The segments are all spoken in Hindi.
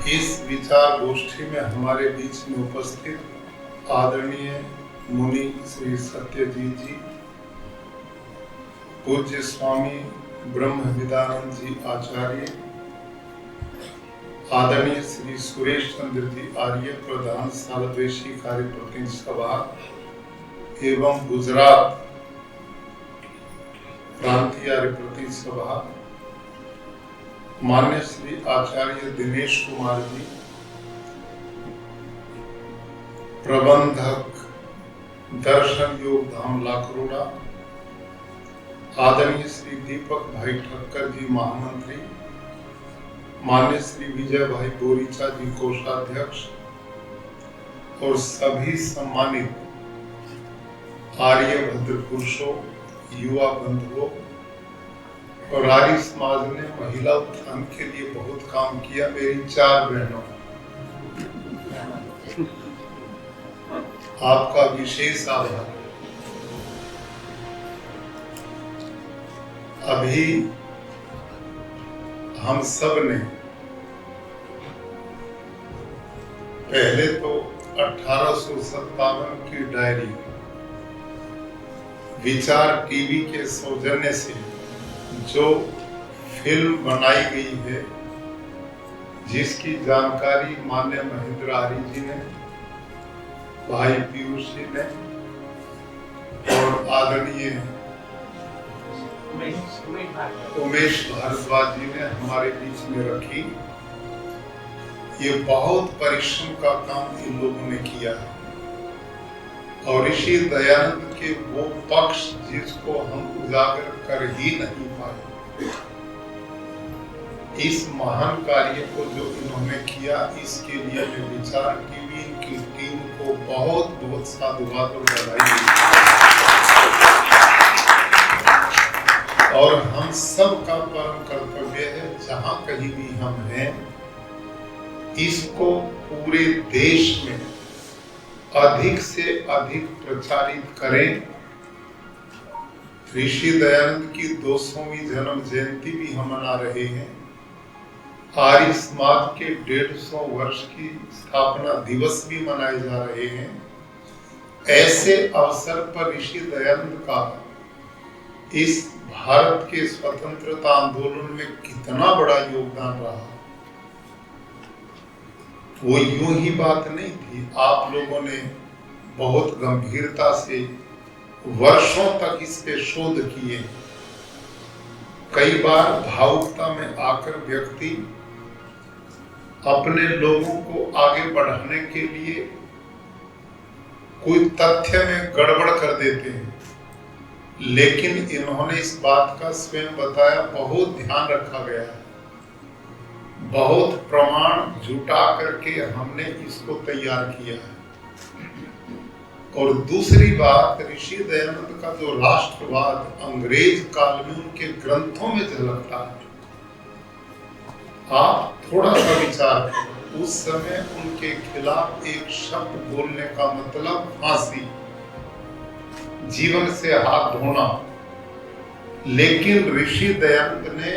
इस विचार गोष्ठी में हमारे बीच में उपस्थित आदरणीय मुनि श्री सत्यजीत जी, पूज्य स्वामी ब्रह्म विदानंद जी आचार्य, आदरणीय श्री सुरेश चंद्र जी आर्य प्रधान सालद्वेशी कार्य प्रतिनिधि सभा एवं गुजरात प्रांतीय आर्य प्रतिनिधि सभा, मान्य श्री आचार्य दिनेश कुमार जी, प्रबंधक दर्शन योग धाम लाकरोड़ा, आदरणीय श्री दीपक भाई ठक्कर जी महामंत्री, मान्य श्री विजय भाई बोरीचा जी कोषाध्यक्ष और सभी सम्मानित आर्य भद्र पुरुषों, युवा बंधुओं और आर्य समाज ने महिला उत्थान के लिए बहुत काम किया। मेरी 4 बहनों, आपका विशेष आभार। अभी हम सब ने पहले तो 1857 की डायरी विचार टीवी के सौजन्य से जो फिल्म बनाई गई है, जिसकी जानकारी मान्य महेंद्र आर्य जी ने, भाई पीयूष जी ने और आदरणीय उमेश भारद्वाज जी ने हमारे बीच में रखी। ये बहुत परिश्रम का काम इन लोगों ने किया है और ऋषि दयानंद के वो पक्ष जिसको हम उजागर कर ही नहीं पाए, इस महान कार्य को जो इन्होंने किया, इसके लिए मैं विचार टीवी की टीम को बहुत बहुत साधुवाद और बधाई और हम सब का परम कर्तव्य है, जहां कहीं भी हम हैं, इसको पूरे देश में अधिक से अधिक प्रचारित करें। ऋषि दयानंद की 200वीं जन्म जयंती भी हम मना रहे हैं। आर्य समाज के 150 वर्ष की स्थापना दिवस भी मनाए जा रहे हैं। ऐसे अवसर पर ऋषि दयानंद का इस भारत के स्वतंत्रता आंदोलन में कितना बड़ा योगदान रहा, वो यूं ही बात नहीं थी। आप लोगों ने बहुत गंभीरता से वर्षों तक इस पे शोध किए। कई बार भावुकता में आकर व्यक्ति अपने लोगों को आगे बढ़ाने के लिए कोई तथ्य में गड़बड़ कर देते हैं, लेकिन इन्होंने इस बात का स्वयं बताया, बहुत ध्यान रखा गया है, बहुत प्रमाण जुटा करके हमने इसको तैयार किया है। और दूसरी बात, ऋषि दयानंद का जो राष्ट्रवाद अंग्रेज काल में उनके ग्रंथों में झलकता है। आप थोड़ा सा विचार करें, उस समय उनके खिलाफ एक शब्द बोलने का मतलब फांसी, जीवन से हाथ धोना। लेकिन ऋषि दयानंद ने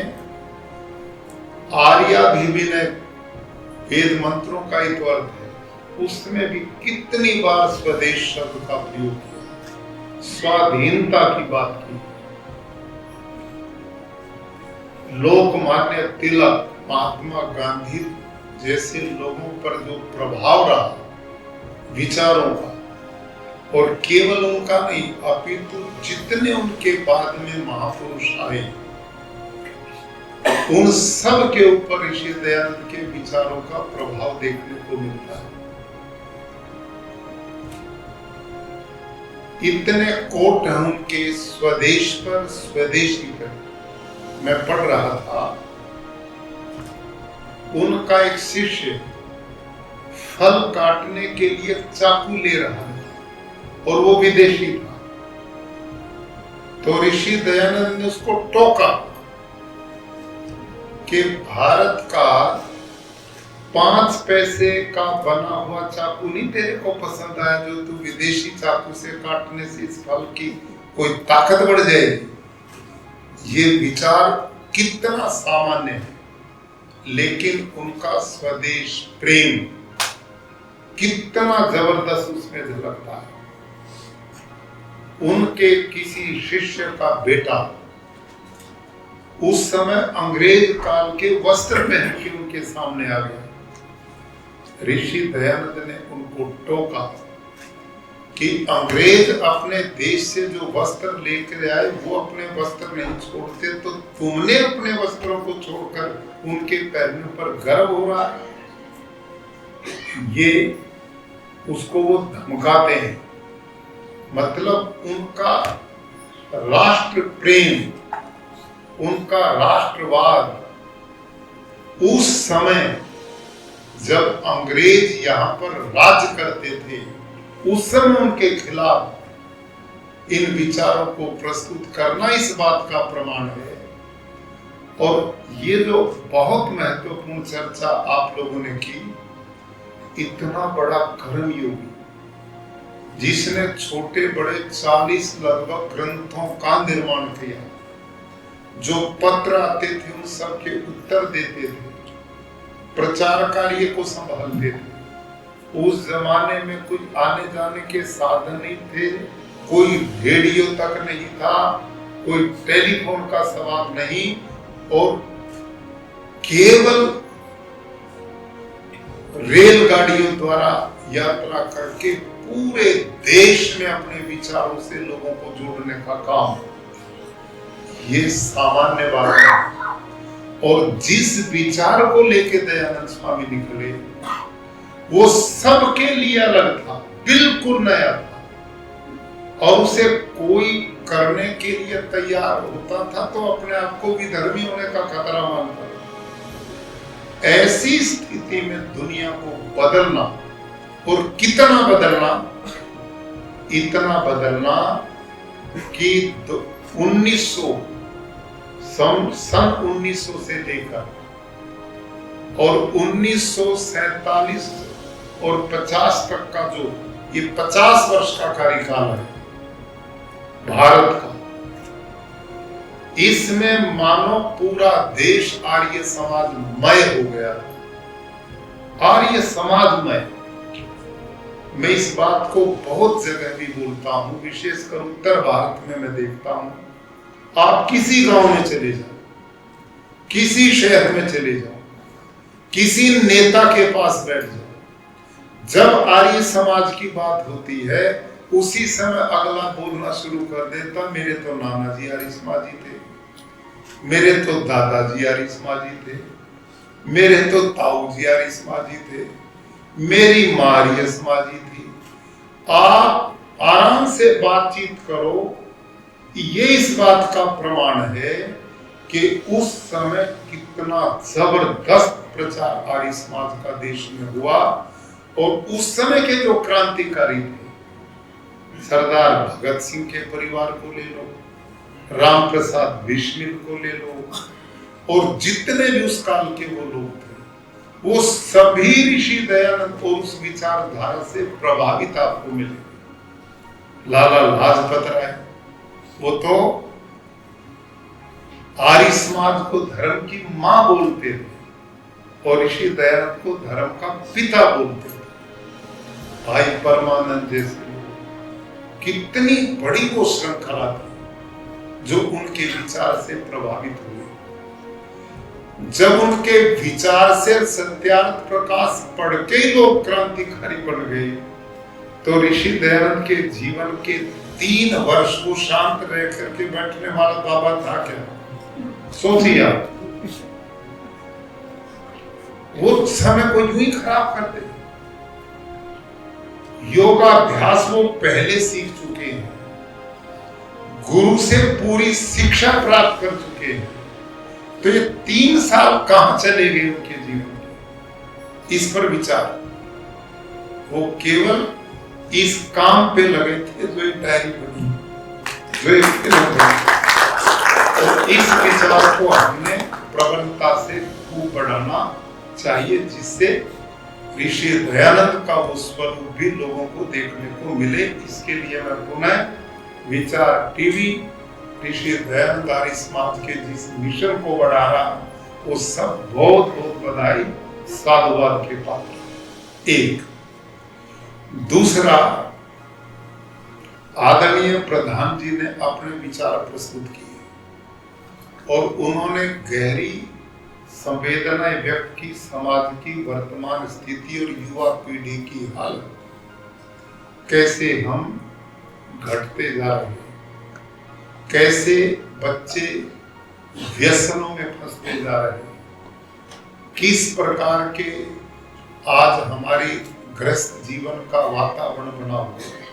आर्याभिविनय वेद मंत्रों का ही तो अर्थ है, उसमें भी कितनी बार स्वदेश शब्द का प्रयोग किया, स्वाधीनता की बात की। लोकमान्य तिलक, महात्मा गांधी जैसे लोगों पर जो प्रभाव रहा विचारों का, और केवल उनका नहीं अपितु जितने उनके बाद में महापुरुष आए, उन सब के ऊपर ऋषि दयानंद के विचारों का प्रभाव देखने को मिलता है। इतने कोट हैं उनके स्वदेश पर, स्वदेशी पर। मैं पढ़ रहा था, उनका एक शिष्य फल काटने के लिए चाकू ले रहा है और वो विदेशी था। तो ऋषि दयानंद ने उसको टोका कि भारत का 5 पैसे का बना हुआ चाकू नहीं तेरे को पसंद आया, जो तू विदेशी चाकू से काटने से इस फल की कोई ताकत बढ़ जाएगी। ये विचार कितना सामान्य है। लेकिन उनका स्वदेश प्रेम कितना जबरदस्त उसमें झलकता है। उनके किसी शिष्य का बेटा उस समय अंग्रेज काल के वस्त्र पहन के उनके सामने आ गया। ऋषि दयानंद ने उनको टोका कि अंग्रेज अपने देश से जो वस्त्र लेकर आए वो अपने वस्त्र नहीं छोड़ते, तो तुमने अपने वस्त्रों को छोड़कर उनके पहनने पर गर्व हो रहा है। ये उसको वो धमकाते हैं। मतलब उनका राष्ट्र प्रेम, उनका राष्ट्रवाद उस समय जब अंग्रेज यहाँ पर राज करते थे उस समय उनके खिलाफ इन विचारों को प्रस्तुत करना इस बात का प्रमाण है। और ये जो बहुत महत्वपूर्ण चर्चा आप लोगों ने की, इतना बड़ा कर्मयोगी जिसने छोटे बड़े 40 लगभग ग्रंथों का निर्माण किया, जो पत्र आते थे उन सब के उत्तर देते थे, प्रचार कार्य को संभालते थे। उस जमाने में कुछ आने जाने के साधन नहीं थे, कोई रेडियो तक नहीं था, कोई टेलीफोन का सवाल नहीं, और केवल रेलगाड़ियों द्वारा यात्रा करके पूरे देश में अपने विचारों से लोगों को जोड़ने का काम, ये सामान्य बात है। और जिस विचार को लेके दयानंद स्वामी निकले वो सबके लिए अलग था, बिल्कुल नया था, और उसे कोई करने के लिए तैयार होता था तो अपने आप को विधर्मी होने का खतरा मानता था। ऐसी स्थिति में दुनिया को बदलना, और कितना बदलना, इतना बदलना कि 1900 से लेकर और 1947 और 50 तक का जो ये 50 वर्ष का कार्यकाल है भारत का, इसमें मानो पूरा देश आर्य समाजमय हो गया। आर्य समाजमय, मैं इस बात को बहुत जगह भी बोलता हूं, विशेषकर उत्तर भारत में मैं देखता हूं। आप किसी गांव में चले जाओ, किसी शहर में चले जाओ, किसी नेता के पास बैठ जाओ, जब आर्य समाज की बात होती है उसी समय अगला बोलना शुरू कर देता, मेरे तो नाना जी आर्य समाजी थे, मेरे तो दादाजी आर्य समाजी थे, मेरे तो ताऊ जी आर्य समाजी थे, मेरी मां आर्य समाजी थी। आप आराम से बातचीत करो, ये इस बात का प्रमाण है कि उस समय कितना जबरदस्त प्रचार आर्य समाज का देश में हुआ। और उस समय के जो क्रांतिकारी थे, सरदार भगत सिंह के परिवार को ले लो, राम प्रसाद बिस्मिल को ले लो, और जितने भी उस काल के वो लोग थे, वो सभी ऋषि दयानंद और उस विचारधारा से प्रभावित आपको मिले। लाला लाजपत राय, वो तो आर्य समाज को धर्म की मां बोलते थे और ऋषि दयानंद को धर्म का पिता बोलते थे। भाई परमानंद जैसे कितनी बड़ी वो श्रृंखला थी जो उनके विचार से प्रभावित हुए। जब उनके विचार से सत्यार्थ प्रकाश पढ़ के लोग क्रांतिकारी बन गए, तो ऋषि दयानंद के जीवन के 3 वर्ष को शांत रह करके बैठने वाला बाबा था क्या? सोचिए आप, वो समय को यूं ही खराब कर दे। योगाभ्यास वो पहले सीख चुके हैं, गुरु से पूरी शिक्षा प्राप्त कर चुके हैं, तो ये 3 साल कहां चले गए उनके जीवन के? इस पर विचार। वो केवल इस काम पे लगे थे जो एक डायरी बनी, जो एक फिल्म बनी। तो इस विचार को हमने प्रबलता से खूब बढ़ाना चाहिए, जिससे ऋषि दयानंद का वो स्वरूप भी लोगों को देखने को मिले। इसके लिए मैं पुनः विचार टीवी ऋषि दयानंद आर्य समाज के जिस मिशन को बढ़ा रहा, वो सब बहुत बहुत बधाई, साधुवाद के पात्र। एक दूसरा, आदरणीय प्रधान जी ने अपने विचार प्रस्तुत किए और उन्होंने गहरी संवेदनाएं व्यक्त की समाज की वर्तमान स्थिति और युवा पीढ़ी की हालत, कैसे हम घटते जा रहे हैं, कैसे बच्चे व्यसनों में फंसते जा रहे हैं, किस प्रकार के आज हमारी ग्रस्त जीवन का वातावरण बना हुआ है।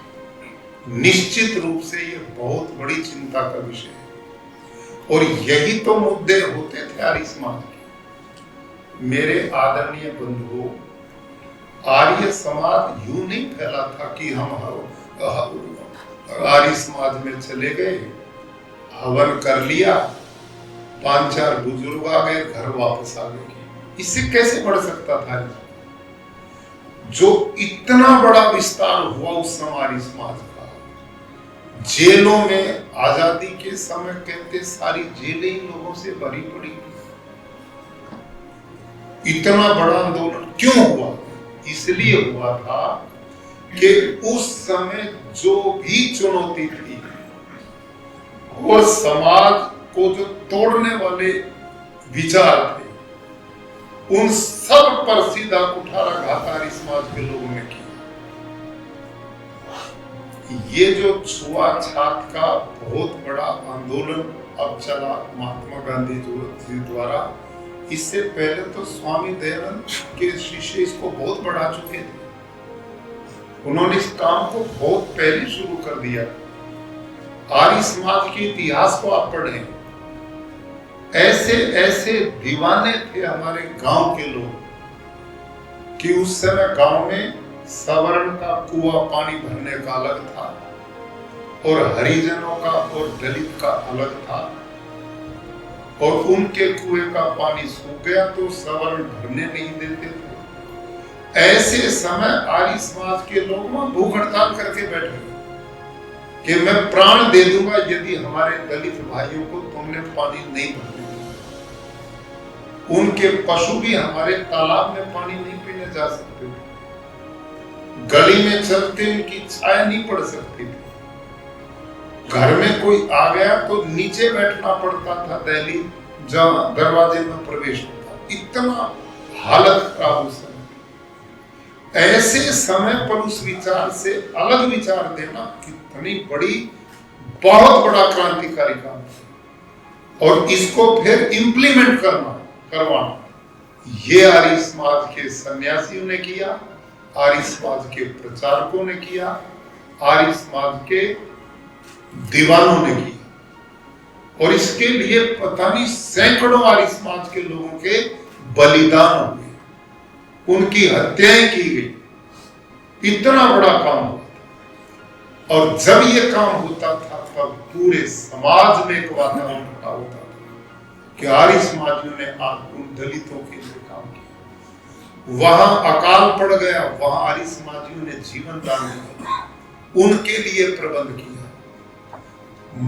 निश्चित रूप से ये बहुत बड़ी चिंता का विषय है और यही तो मुद्दे होते थे आर्य समाज के। मेरे आदरणीय बंधुओं, आर्य समाज यूं नहीं फैला था कि हम आर्य समाज में चले गए, हवन कर लिया, 5-4 बुजुर्ग आ गए, घर वापस आ गए। इससे कैसे बढ़ सकता था? जो इतना बड़ा विस्तार हुआ उस समय आर्य समाज का, जेलों में आजादी के समय कहते सारी जेलें इन लोगों से भरी पड़ी। इतना बड़ा आंदोलन क्यों हुआ? इसलिए हुआ था कि उस समय जो भी चुनौती थी और समाज को जो तोड़ने वाले विचार थे, उन सब पर सीधा कुठाराघात आर्य समाज के लोगों ने किया। ये जो छुआछात का बहुत बड़ा आंदोलन अब चला महात्मा गांधी जी द्वारा, इससे पहले तो स्वामी दयानंद के शिष्य इसको बहुत बढ़ा चुके थे। उन्होंने इस काम को बहुत पहले शुरू कर दिया। आर्य समाज के इतिहास को आप पढ़ें, ऐसे ऐसे दीवाने थे हमारे गांव के लोग कि उस समय गांव में सवर्ण का कुआं पानी भरने का अलग था और हरिजनों का और दलित का अलग था, और उनके कुएं का पानी सूख गया तो सवर्ण भरने नहीं देते थे। ऐसे समय आर्य समाज के लोग भूख हड़ताल करके बैठे कि मैं प्राण दे दूंगा यदि हमारे दलित भाइयों को तुमने पानी नहीं भरने दिया। उनके पशु भी हमारे तालाब में पानी नहीं पीने जा सकते, गली में चलते उनकी छाया नहीं पड़ सकती थी, घर में कोई आ गया तो नीचे बैठना पड़ता था, दहली जहां दरवाजे में प्रवेश होता। इतना हालत खराब उस समय। ऐसे समय पर उस विचार से अलग विचार देना कितनी बड़ी, बहुत बड़ा क्रांतिकारी काम है, और इसको फिर इंप्लीमेंट करवाना, ये आर्य समाज के सन्यासियों ने किया, आर्य समाज के प्रचारकों ने किया, आर्य समाज के दीवानों ने किया, और इसके लिए पता नहीं सैकड़ों आर्य समाज के लोगों के बलिदान हुए, उनकी हत्याएं की गई। इतना बड़ा काम हुआ था, और जब ये काम होता था तब पूरे समाज में एक वातावरण खड़ा होता था कि आर्य समाजियों ने आज उन दलितों के लिए काम किया। वहां अकाल पड़ गया, वहां आर्य समाजियों ने जीवन दान दिया, उनके लिए प्रबंध किया।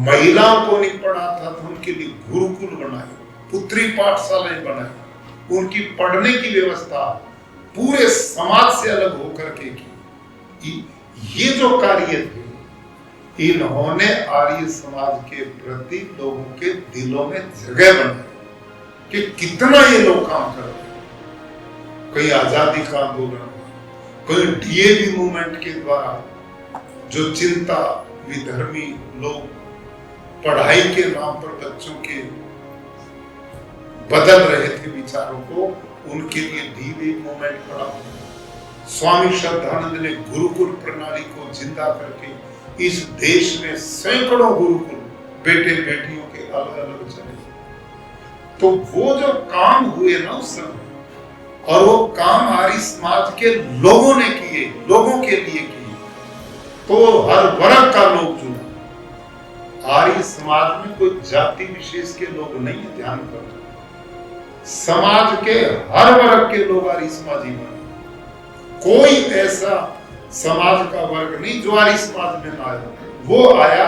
महिलाओं को नहीं पढ़ाता था, उनके लिए गुरुकुल बनाए, पुत्री पाठशालाएं बनाई, उनकी पढ़ने की व्यवस्था पूरे समाज से अलग होकर के की। ये जो कार्य थे, इन्होंने आर्य समाज के प्रति लोगों के दिलों में जगह बनाई कि कितना ये लोग काम कर रहे हैं। कहीं आजादी का आंदोलन, कहीं डीएवी मूवमेंट के द्वारा जो चिंता विधर्मी लोग पढ़ाई के नाम पर बच्चों के बदल रहे थे विचारों को, उनके लिए डीएवी मूवमेंट खड़ा हुआ। स्वामी श्रद्धानंद ने गुरुकुल प्रणाली को जिंदा करके इस देश में सैकड़ों गुरुकुल बेटे बेटियों के अलग अलग चले। तो वो जो काम हुए ना उस समय, और वो काम आर्य समाज के लोगों ने किए, लोगों के लिए किए, तो हर वर्ग का लोग जुड़ा। आर्य समाज में कोई जाति विशेष के लोग नहीं है, ध्यान करो। समाज के हर वर्ग के लोग आर्य समाजी बने। कोई ऐसा समाज का वर्ग नहीं जो आर्य समाज में ना आया। वो आया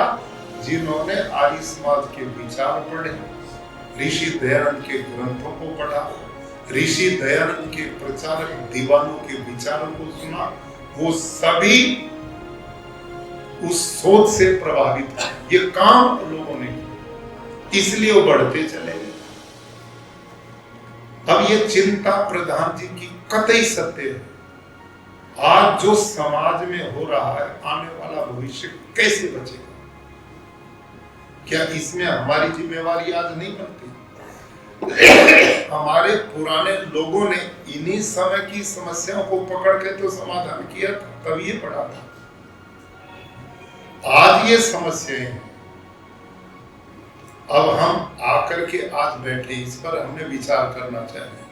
जिन्होंने आर्य समाज के विचार पढ़े, ऋषि दयानंद के ग्रंथों को पढ़ा, ऋषि दयानंद के प्रचारक दीवानों के विचारों को सुना, वो सभी उस सोच से प्रभावित हुए। ये काम लोगों ने किया, इसलिए वो बढ़ते चले गए। अब ये चिंता प्रधान जी की कतई सत्य है। आज जो समाज में हो रहा है, आने वाला भविष्य कैसे बचेगा? क्या इसमें हमारी जिम्मेवारी आज नहीं बनती? हमारे पुराने लोगों ने इन्हीं समय की समस्याओं को पकड़ के तो समाधान किया था, तब ये पड़ा था। आज ये समस्याएं हैं, अब हम आकर के आज बैठे, इस पर हमने विचार करना चाहिए।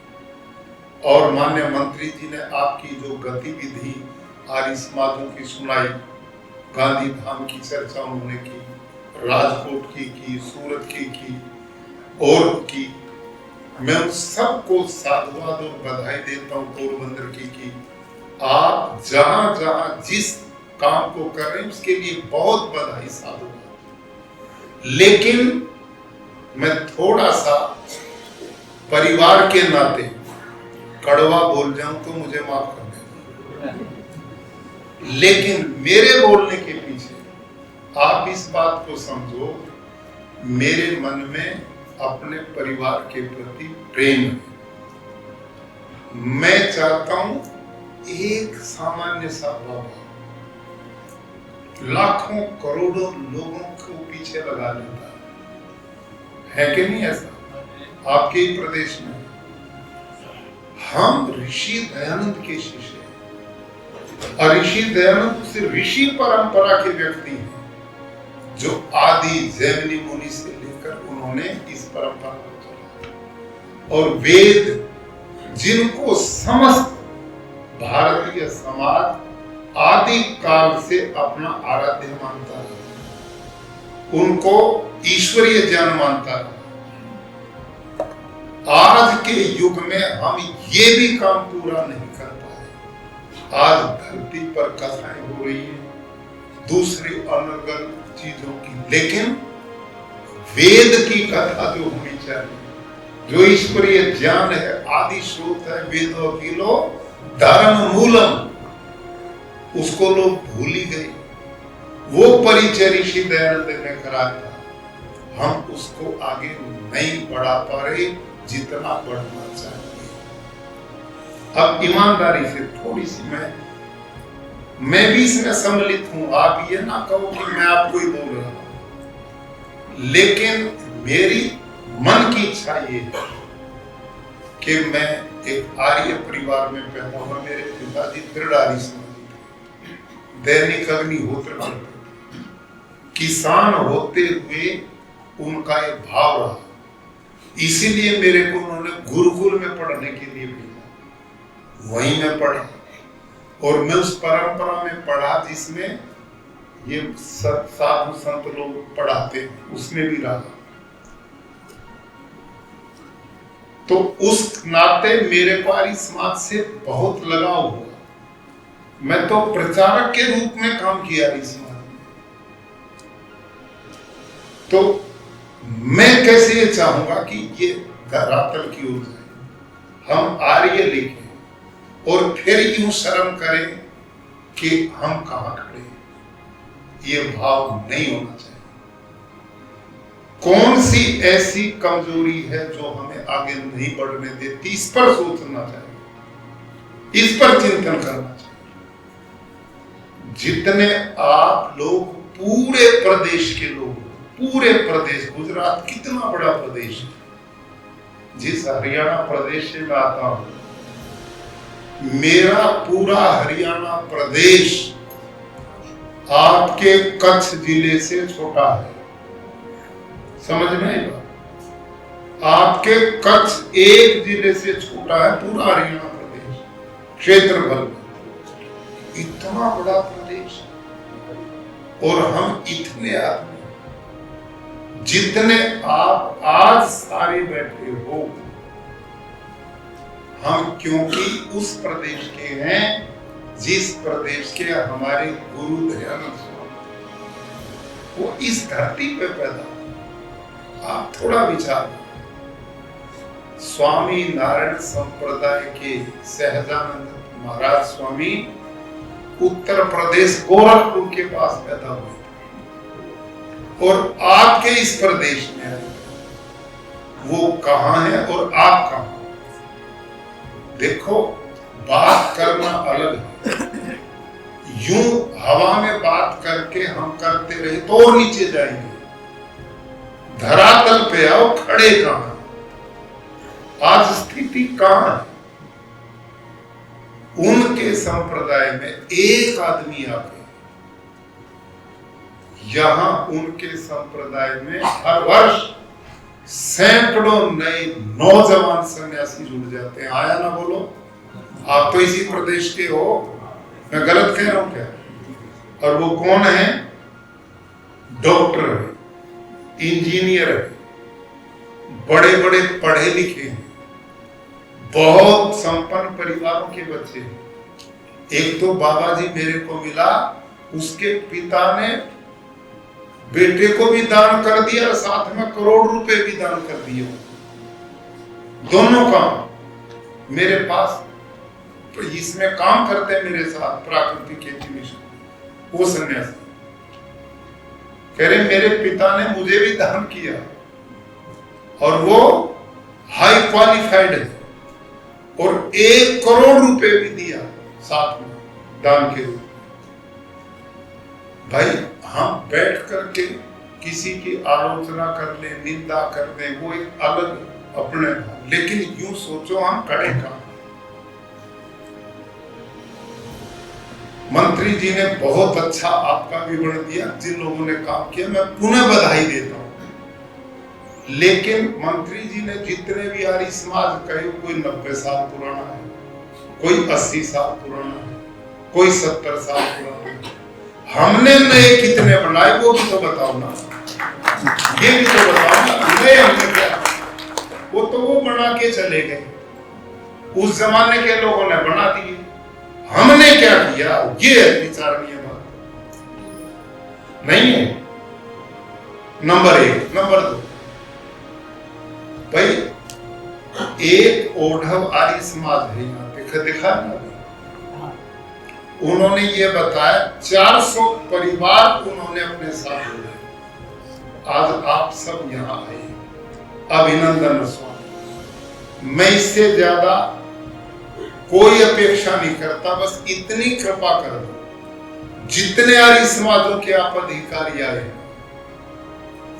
और माननीय मंत्री जी ने आपकी जो गतिविधि आर्य समाजों की सुनाई, गांधी धाम की चर्चा उन्होंने की, राजकोट की, सूरत की और की, मैं उन सबको साधुवाद और बधाई देता हूँ। पोरबंदर की आप जहां जहां जिस काम को कर रहे हैं उसके लिए बहुत बधाई, साधुवाद। लेकिन मैं थोड़ा सा परिवार के नाते कड़वा बोल जाऊं तो मुझे माफ कर देना, लेकिन मेरे बोलने के पीछे आप इस बात को समझो, मेरे मन में अपने परिवार के प्रति प्रेम है। मैं चाहता हूं एक सामान्य सा बाबा लाखों करोड़ों लोगों को पीछे लगा लेता है कि नहीं? ऐसा आपके ही प्रदेश में हम ऋषि दयानंद के शिष्य हैं, और ऋषि दयानंद से ऋषि परंपरा के व्यक्ति हैं जो आदि जैमिनी मुनि से लेकर उन्होंने इस परंपरा को चलाया। और वेद जिनको समस्त भारतीय समाज आदि काल से अपना आराध्य मानता है, उनको ईश्वरीय ज्ञान मानता है। आज के युग में हम ये भी काम पूरा नहीं कर पाए। आज धरती पर कथाएं हो रही हैं दूसरी अनर्गल चीजों की, लेकिन वेद की कथा जो होनी चाहिए, जो ईश्वरीय ज्ञान है, आदि स्रोत है, वेदों की लो धर्म मूलम, उसको लोग भूल ही गए। वो परिचय ऋषि दयानंद ने कराया था, हम उसको आगे नहीं बढ़ा पा रहे जितना बढ़ना चाहिए। अब ईमानदारी से थोड़ी सी मैं भी इसमें सम्मिलित हूं, आप ये ना कहो कि मैं आपको ही बोल रहा हूं, लेकिन मेरी मन की इच्छा ये है कि मैं एक आर्य परिवार में पैदा हुआ। मेरे पिताजी दृढ़ आर्य समाजी थे, दैनिक अग्निहोत्र करते थे, किसान होते हुए उनका एक भाव रहा, इसीलिए मेरे को उन्होंने गुरुकुल में पढ़ने के लिए भेजा। वहीं मैं पढ़ा और मैं उस परंपरा में पढ़ा जिसमें ये साधु संत लोग पढ़ाते, उसमें भी रहा। तो उस नाते मेरे को आर्य समाज से बहुत लगाव हुआ। मैं तो प्रचारक के रूप में काम किया आर्य समाज में। तो मैं कैसे ये चाहूंगा कि ये धरातल की ओर जाए, हम आर्य लिखें और फिर यूं शर्म करें कि हम कहां खड़े हैं। ये भाव नहीं होना चाहिए। कौन सी ऐसी कमजोरी है जो हमें आगे नहीं बढ़ने देती, इस पर सोचना चाहिए, इस पर चिंतन करना चाहिए। जितने आप लोग पूरे प्रदेश के लोग, पूरे प्रदेश, गुजरात कितना बड़ा प्रदेश है, जिस हरियाणा प्रदेश से मैं आता हूं, मेरा पूरा हरियाणा प्रदेश आपके कच्छ जिले से छोटा है। समझ में आई बात? आपके कच्छ एक जिले से छोटा है पूरा हरियाणा प्रदेश क्षेत्रफल में। इतना बड़ा प्रदेश और हम इतने आदमी, जितने आप आज सारे बैठे हो, हम क्योंकि उस प्रदेश के हैं जिस प्रदेश के हमारे गुरु दयानंद स्वामी, वो इस धरती पे पैदा। आप थोड़ा विचार, स्वामी नारायण संप्रदाय के सहजानंद महाराज स्वामी उत्तर प्रदेश गोरखपुर के पास पैदा हुए थे और आपके इस प्रदेश में आए। वो कहां है और आप कहां? देखो, बात करना अलग है। यूं हवा में बात करके हम करते रहे तो और नीचे जाएंगे। धरातल पे आओ, खड़े कहां? आज स्थिति कहां है? उनके संप्रदाय में एक आदमी आ गए। यहां उनके संप्रदाय में हर वर्ष सैकड़ों नए नौजवान सन्यासी जुड़ जाते हैं। आया ना बोलो? आप तो इसी प्रदेश के हो, मैं गलत कह रहा हूं क्या? और वो कौन है? डॉक्टर है, इंजीनियर है, बड़े बड़े पढ़े लिखे हैं, बहुत संपन्न परिवारों के बच्चे हैं। एक तो बाबा जी मेरे को मिला, उसके पिता ने बेटे को भी दान कर दिया और साथ में करोड़ रुपए भी दान कर दिए। दोनों काम मेरे पास, तो इसमें काम करते हैं मेरे साथ प्राकृतिक खेती मिशन। वो सन्यासी कह रहे मेरे पिता ने मुझे भी दान किया और वो हाई क्वालिफाइड है और 1 करोड़ रुपए भी दिया साथ में दान के रूप। भाई हम बैठ करके किसी की आलोचना कर ले, निंदा कर दे, वो एक अलग अपने, लेकिन यूं सोचो हम खड़े कहां? मंत्री जी ने बहुत अच्छा आपका विवरण दिया। जिन लोगों ने काम किया मैं पुनः बधाई देता हूं। लेकिन मंत्री जी ने जितने भी आर्य समाज कहे, कोई 90 साल पुराना है, कोई 80 साल पुराना है, कोई 70 साल पुराना है। हमने नए कितने बनाए वो भी तो बताओ ना, ये भी तो बताओ ना। नए हमने क्या? वो तो वो बना के चले गए, उस जमाने के लोगों ने बना दिए। हमने क्या किया? ये विचारणीय बात नहीं है। नंबर 1। नंबर 2, भाई एक ओढ़व आर्य समाज है यहाँ पे, दिखा ना। उन्होंने ये बताया 400 परिवार उन्होंने अपने साथ जोड़े। आज आप सब यहाँ आए, अभिनंदन स्वामी। मैं इससे ज्यादा कोई अपेक्षा नहीं करता, बस इतनी कृपा कर दो जितने आर्य समाजों के आप अधिकारी आए,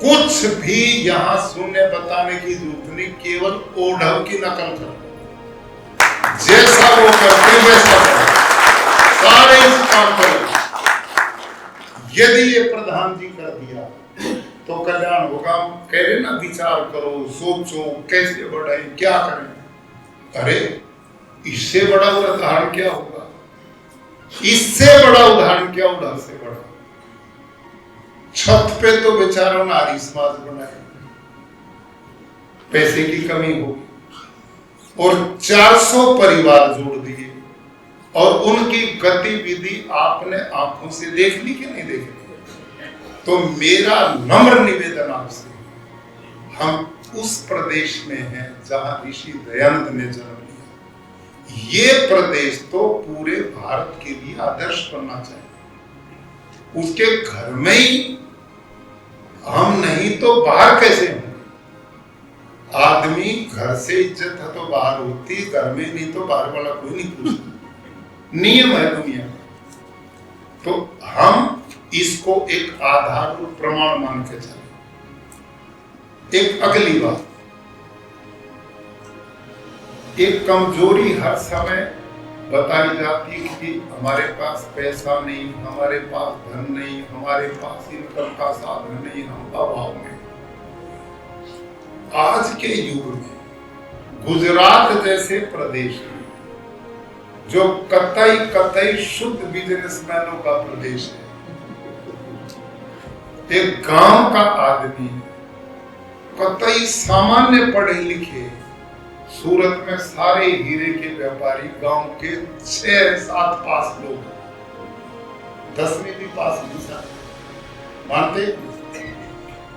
कुछ भी यहाँ सुनने बताने की जरूरत नहीं, केवल ओढ़व की नकल करो। जैसा वो करते वैसा करो, सारे इस काम करो। यदि ये प्रधान जी कर दिया तो कल्याण होगा। हम कह रहे ना, विचार करो, सोचो कैसे बढ़ाए, क्या करें। अरे इससे बड़ा उदाहरण क्या होगा? इससे बड़ा उदाहरण क्या? उदाहरण से बड़ा छत पे तो बेचारों ने आर्य समाज बनाए, पैसे की कमी होगी और 400 परिवार जोड़ दिए और उनकी गतिविधि आपने आंखों से देख ली कि नहीं देख ली? तो मेरा नम्र निवेदन आपसे, हम उस प्रदेश में हैं जहां ऋषि दयानंद ने जन्म लिया। ये प्रदेश तो पूरे भारत के लिए आदर्श बनना चाहिए। उसके घर में ही हम नहीं तो बाहर कैसे होंगे? आदमी घर से इज्जत है तो बाहर होती, घर में नहीं तो बाहर वाला कोई नहीं पूछता। नियम है दुनिया का। तो हम इसको एक आधार और प्रमाण मान के चले। एक अगली बात, एक कमजोरी हर समय बताई जाती है कि हमारे पास पैसा नहीं, हमारे पास धन नहीं, हमारे पास इनकम का साधन नहीं, हम अभाव में। आज के युग में गुजरात जैसे प्रदेश में, जो कतई शुद्ध बिजनेसमैनों का प्रदेश है, एक गांव का आदमी कतई सामान्य पढ़े लिखे, सूरत में सारे हीरे के व्यापारी गांव के 6-7 पास लोग, 10वीं भी पास नहीं सारे मानते,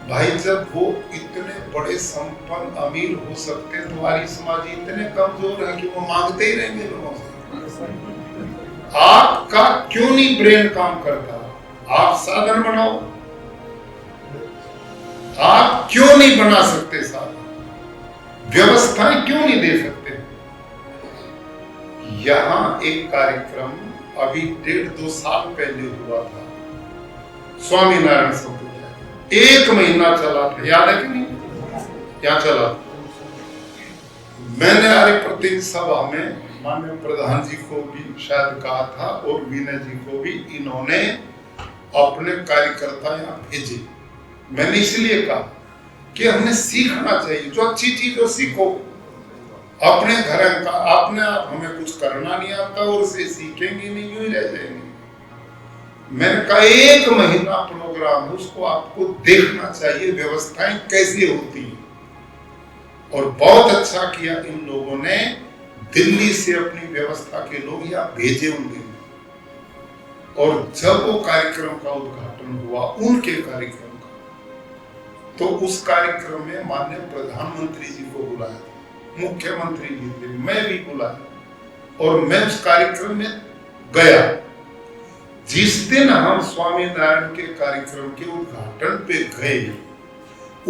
भाई जब वो इतने बड़े संपन्न अमीर हो सकते हैं, तुम्हारी समाज इतने कमजोर है कि वो मांगते ही रहेंगे लोगों से। आपका क्यों नहीं ब्रेन काम करता? आप साधन बनाओ। आप क्यों नहीं बना सकते साधन? व्यवस्थाएं क्यों नहीं दे सकते? यहां एक कार्यक्रम अभी 1.5-2 साल पहले हुआ था, स्वामीनारायण संप्रदाय, 1 महीना चला था, याद है कि नहीं? क्या चला? मैंने आर्य प्रतिनिधि सभा में माननीय प्रधान जी को भी शायद कहा था और विनय जी को भी, इन्होंने अपने कार्यकर्ता यहाँ भेजे। मैंने इसलिए कहा कि हमें सीखना चाहिए, जो अच्छी चीज हो सीखो। अपने घर का अपने आप हमें कुछ करना नहीं आता और उसे सीखेंगे नहीं, यूं ही रह जाएंगे। मैंने कहा 1 महीना प्रोग्राम, उसको आपको देखना चाहिए व्यवस्थाएं कैसी होती हैं। और बहुत अच्छा किया इन लोगों ने, दिल्ली से अपनी व्यवस्था के लोग यहाँ भेजे उन दिन। और जब वो कार्यक्रम का उद्घाटन हुआ, उनके कार्यक्रम का, तो उस कार्यक्रम में माननीय प्रधानमंत्री जी को बुलाया, मुख्यमंत्री जी थे, मैं भी बुलाया और मैं उस कार्यक्रम में गया। जिस दिन हम स्वामीनारायण के कार्यक्रम के उद्घाटन पे गए,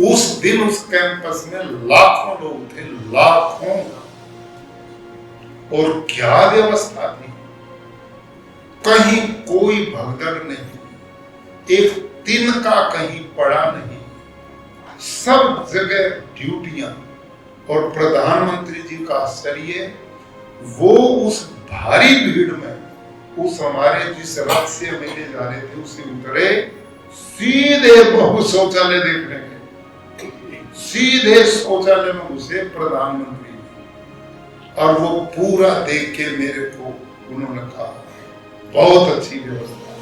उस दिन उस कैंपस में लाखों लोग थे, लाखों। और क्या व्यवस्था थी, कहीं कोई भगदड़ नहीं, एक तिनका कहीं पड़ा नहीं, सब जगह ड्यूटियां। और प्रधानमंत्री जी का आश्चर्य, वो उस भारी भीड़ में, उस हमारे जिस रथ से मिले जा रहे थे उससे उतरे, सीधे बहु शौचालय देखने गए, सीधे शौचालय में घुसे प्रधानमंत्री। और वो पूरा देख के मेरे को उन्होंने कहा बहुत अच्छी व्यवस्था।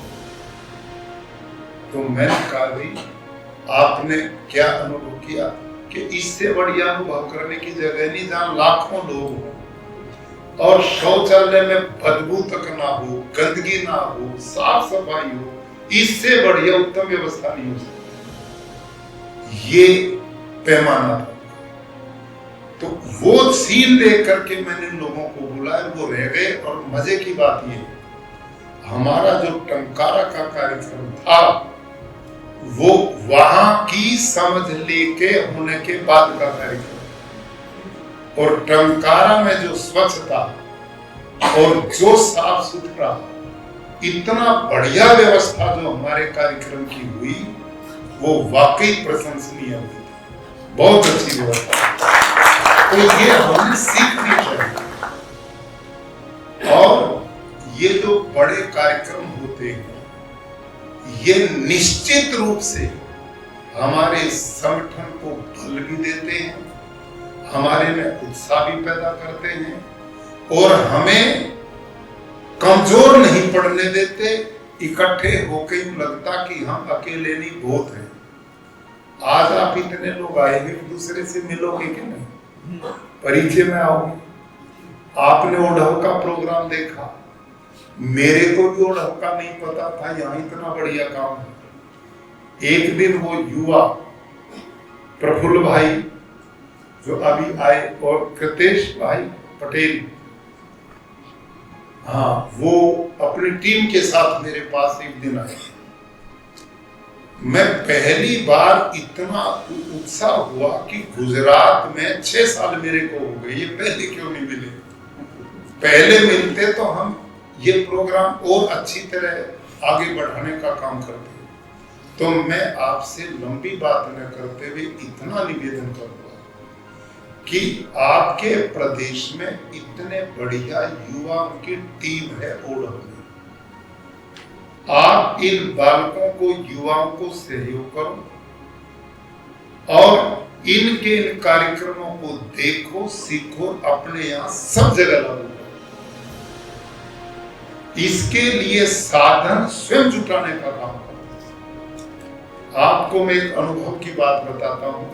तो मैंने कहा भी आपने क्या अनुभव किया कि इससे बढ़िया अनुभव करने की जगह नहीं जहां लाखों लोग हो और शौचालय में बदबू तक ना हो, गंदगी ना हो, साफ सफाई हो, इससे बढ़िया उत्तम व्यवस्था नहीं हो सकती। ये पैमाना था। तो वो सीन देख करके मैंने लोगों को बुलाया, वो रह गए। और मजे की बात ये, हमारा जो टंकारा का कार्यक्रम था वो वहां की समझ लेके होने के बाद का कार्यक्रम। और टंकारा में जो स्वच्छता और जो साफ सुथरा, इतना बढ़िया व्यवस्था जो हमारे कार्यक्रम की हुई, वो वाकई प्रशंसनीय हुई थी। बहुत अच्छी व्यवस्था। तो ये हमें सीखनी चाहिए। और ये जो बड़े कार्यक्रम होते हैं, ये निश्चित रूप से हमारे संगठन को बल भी देते हैं, हमारे में उत्साह भी पैदा करते हैं और हमें कमजोर नहीं पड़ने देते। इकट्ठे होकर यूं लगता कि हम अकेले नहीं, बहुत हैं। आज आप इतने लोग आएंगे, एक दूसरे से मिलोगे कि नहीं? परिचय में आओगे। आपने ओढ़व का प्रोग्राम देखा, मेरे को भी ओढ़व का नहीं पता था, यहाँ इतना बढ़िया काम है। एक दिन वो युवा प्रफुल्ल भाई जो अभी आए और कृतेश भाई पटेल, हाँ, वो अपनी टीम के साथ मेरे पास एक दिन आए। मैं पहली बार इतना उत्साह हुआ कि गुजरात में 6 साल मेरे को हो गए, ये पहले क्यों नहीं मिले? पहले मिलते तो हम ये प्रोग्राम और अच्छी तरह आगे बढ़ाने का काम करते। तो मैं आपसे लंबी बात न करते हुए इतना निवेदन करूंगा कि आपके प्रदेश में इतने बढ़िया युवाओं की टीम है ओढ़व में, आप इन बालकों को, युवाओं को सहयोग करो और इनके इन कार्यक्रमों को देखो, सीखो, अपने यहां सब जगह लागू करो। इसके लिए साधन स्वयं जुटाने का काम करो। आपको मैं एक अनुभव की बात बताता हूं,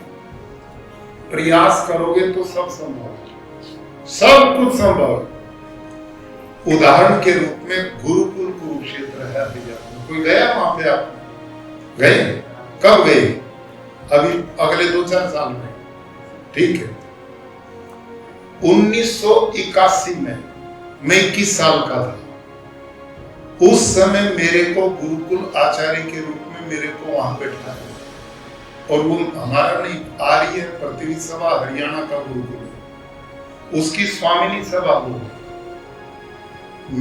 प्रयास करोगे तो सब संभव है, सब कुछ संभव है। उदाहरण के रूप में गुरुकुल कुरुक्षेत्र है, कोई गया वहां पे? आप गए? कब गए? अभी अगले 2-4 साल में, ठीक है। 1981 में मैं 21 साल का था। उस समय मेरे को गुरुकुल आचार्य के रूप में मेरे को वहां बैठाया, और वो हमारा नहीं, आर्य पृथ्वी सभा हरियाणा का गुरुकुल है, उसकी स्वामिनी सभा वो।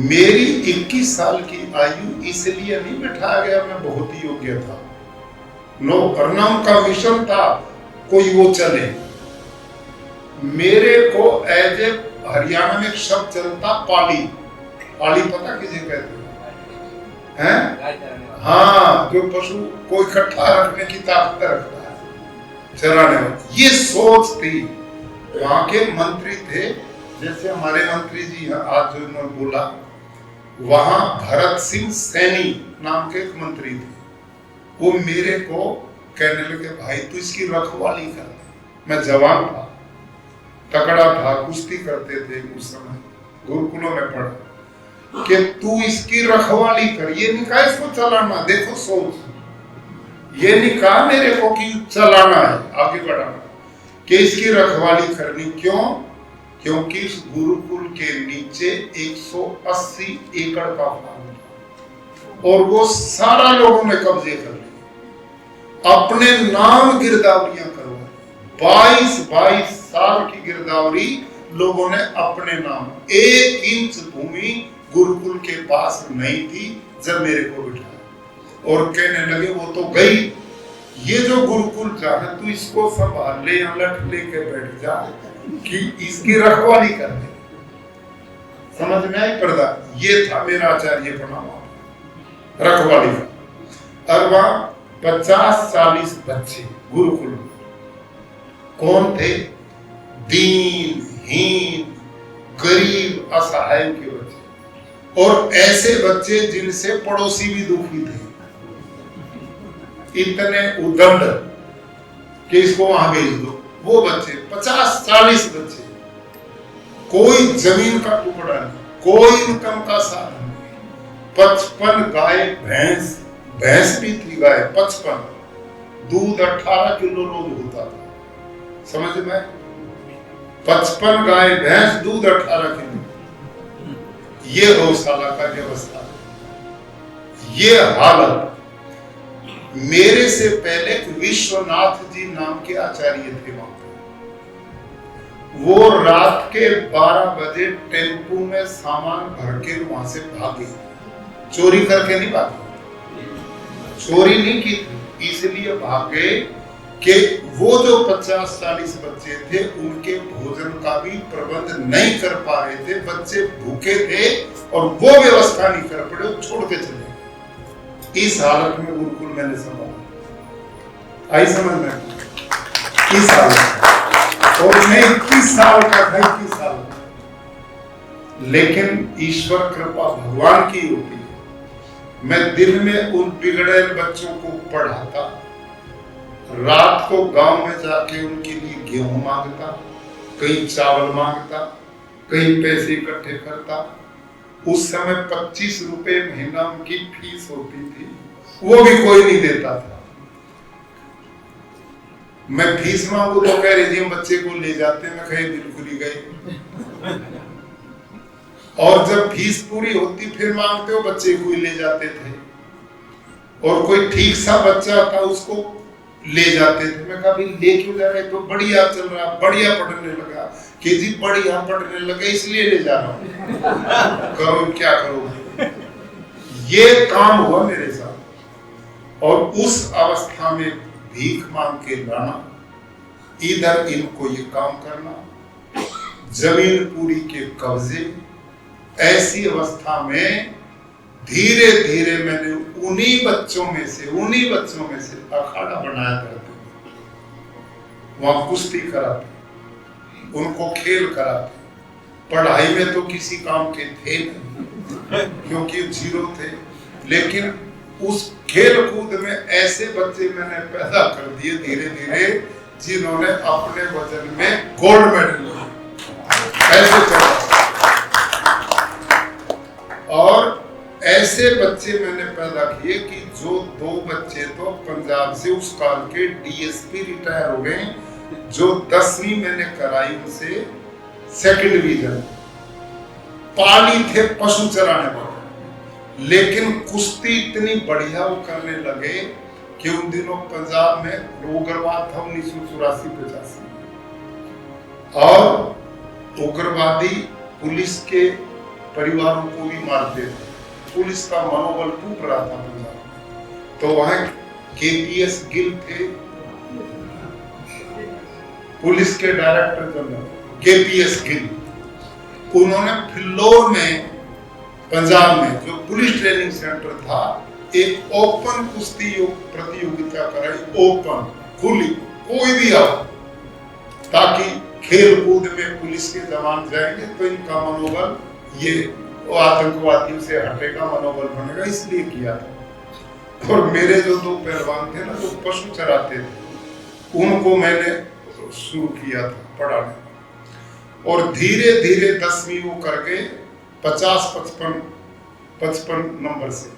मेरी 21 साल की आयु इसलिए नहीं बैठाया गया, मैं बहुत ही योग्य था, नो करना उनका मिशन था, कोई वो चले। मेरे को एज ए हरियाणा में एक शब्द चलता पाली, पाली पता किसे कहते हैं? हाँ, जो पशु को इकट्ठा रखने की ताकत रखता है, चराने वाला, ये सोच थी। वहां के मंत्री थे, जैसे हमारे मंत्री जी आज जो उन्होंने बोला, वहां भरत सिंह सैनी नाम के एक मंत्री थे। वो मेरे को कहने लगे, भाई तू इसकी रखवाली कर। मैं जवान था, तगड़ा था, कुश्ती करते थे उस समय, गुरुकुलों में पढ़ा, कि तू इसकी रखवाली कर। ये नहीं कहा इसको चलाना, देखो सोच, ये नहीं कहा मेरे को कि चलाना है, आगे बढ़ाना, कि इसकी रखवाली करनी। क्यों? क्योंकि इस गुरुकुल के नीचे 180 एकड़ का फार्म था, और वो सारा लोगों ने कब्जे कर लिया, अपने नाम गिरदावरियां करवाई। 22 साल की गिरदावरी लोगों ने अपने नाम। 1 इंच भूमि गुरुकुल के पास नहीं थी जब मेरे को बिठाया, और कहने लगे वो तो गई, ये जो गुरुकुल चाहे तू इसको संभाल ले, लट लेके बैठ जा कि इसकी रखवाली कर दे। समझ में आई पर्दा? ये था मेरा आचार्य बनावा, रखवाली का। और वहां 50-40 बच्चे गुरुकुल में। कौन थे? दीनहीन, गरीब, असहाय के बच्चे, और ऐसे बच्चे जिनसे पड़ोसी भी दुखी थे, इतने उदंड कि इसको वहां भेज दो। वो बच्चे 50-40 बच्चे, कोई जमीन का टुकड़ा नहीं, कोई इनकम का साधन नहीं, 55 गाय भैंस भी थी, गाय 55, दूध 18 किलो रोज होता था। समझ में? 55 गाय भैंस, दूध 18 किलो, ये गौशाला का व्यवस्था, ये हालत। मेरे से पहले विश्वनाथ जी नाम के आचार्य थे वहां पे, वो रात के 12 बजे टेम्पू में सामान भर के वहां से भागे, चोरी करके नहीं भागे, चोरी नहीं की थी, इसलिए भागे कि वो जो 50-40 बच्चे थे उनके भोजन का भी प्रबंध नहीं कर पा रहे थे, बच्चे भूखे थे, और वो व्यवस्था नहीं कर पड़े, छोड़ के चले। इस हालत में गुरुकुल मैंने संभाला, आई समझ में? इस हालत, और मैं 21 साल का था, 21 साल का। लेकिन ईश्वर कृपा भगवान की होती है। मैं दिन में उन बिगड़े बच्चों को पढ़ाता, रात को गांव में जाके उनके लिए गेहूं मांगता, कहीं चावल मांगता, कहीं पैसे इकट्ठे करता। उस समय 25 रुपए महीना उनकी फीस होती थी, वो भी कोई नहीं देता था। मैं फीस मांगू तो कह रही थी बच्चे को ले जाते, मैं कहीं बिल्कुल ही गई। और जब फीस पूरी होती फिर मांगते हो, बच्चे को ही ले जाते थे, और कोई ठीक सा बच्चा था उसको ले जाते थे। मैं कहा ले क्यों जा रहे? तो बढ़िया चल रहा, बढ़िया पढ़ने लगा, कि जी बढ़िया पढ़ने लगा इसलिए ले जा रहा हूं। करो क्या करो, ये काम हुआ मेरे साथ। और उस अवस्था में भीख मांग के लाना, इधर इनको ये काम करना, जमीन पूरी के कब्जे। ऐसी अवस्था में धीरे धीरे मैंने उन्हीं बच्चों में से अखाड़ा बनाया करते, वहां कुश्ती कराते, उनको खेल कराते। पढ़ाई में तो किसी काम के थे नहीं, क्योंकि 0 थे, लेकिन उस खेल कूद में ऐसे बच्चे मैंने पैदा कर दिए धीरे धीरे, जिन्होंने अपने वजन में गोल्ड मेडल ऐसे चला। और ऐसे बच्चे मैंने पैदा किए कि जो 2 बच्चे तो पंजाब से उस काल के डीएसपी रिटायर हो गए, जो 10वीं मैंने कराई उनसे सेकंड डिवीजन, पाली थे पशु चराने वाले, लेकिन कुश्ती इतनी बढ़िया वो करने लगे कि उन दिनों पंजाब में उग्रवाद था 1984-85, और उग्रवादी पुलिस के परिवारों को भी मारते थे, पुलिस का मनोबल टूट रहा था पंजाब में। तो वहां केपीएस गिल थे, पुलिस के डायरेक्टर जनरल केपीएस गिल, उन्होंने फिल्लोर में पंजाब में जो पुलिस ट्रेनिंग सेंटर था एक ओपन कुश्ती प्रतियोगिता कराई, ओपन खुली, कोई भी आओ, ताकि खेल कूद में पुलिस के जवान जाएंगे तो इनका मनोबल ये आतंकवादियों से हटेगा, मनोबल बनेगा, इसलिए किया था। और मेरे जो 2 पहलवान थे ना जो पशु चराते थे, उनको मैंने शुरू किया था पढ़ाने, और धीरे धीरे 10वीं वो कर गए 50-55 नंबर से,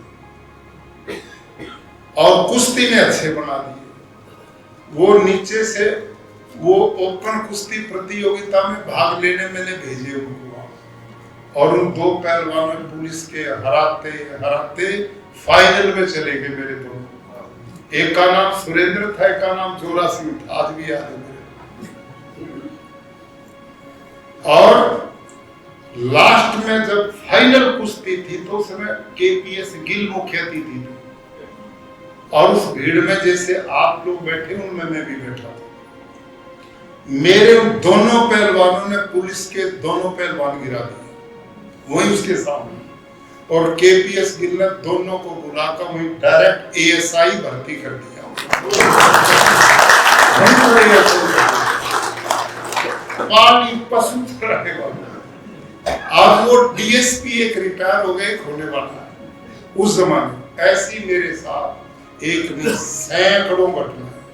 और कुश्ती में अच्छे बना दिए। वो नीचे से वो ओपन कुश्ती प्रतियोगिता में भाग लेने मैंने भेजे उनको, और उन 2 पहलवानों ने पुलिस के हराते हराते फाइनल में चले गए मेरे दोनों। एक का नाम सुरेंद्र था, एक का नाम जोरा सिंह था, आज भी याद है मेरे। और लास्ट में जब फाइनल कुश्ती थी तो उस समय केपीएस गिल मुख्य अतिथि थी, और उस भीड़ में जैसे आप लोग बैठे उनमें मैं भी बैठा था। मेरे उन दोनों पहलवानों ने पुलिस के दोनों पहलवान गिरा दिए वही उसके सामने, और केपीएस गिल ने दोनों को बुलाकर वही डायरेक्ट एएसआई भर्ती कर दिया। पाली पशु चराने वाला, अब वो डीएसपी एक रिटायर हो गए, होने वाला है। उस जमाने ऐसी मेरे साथ एक नहीं सैकड़ों घटनाएं,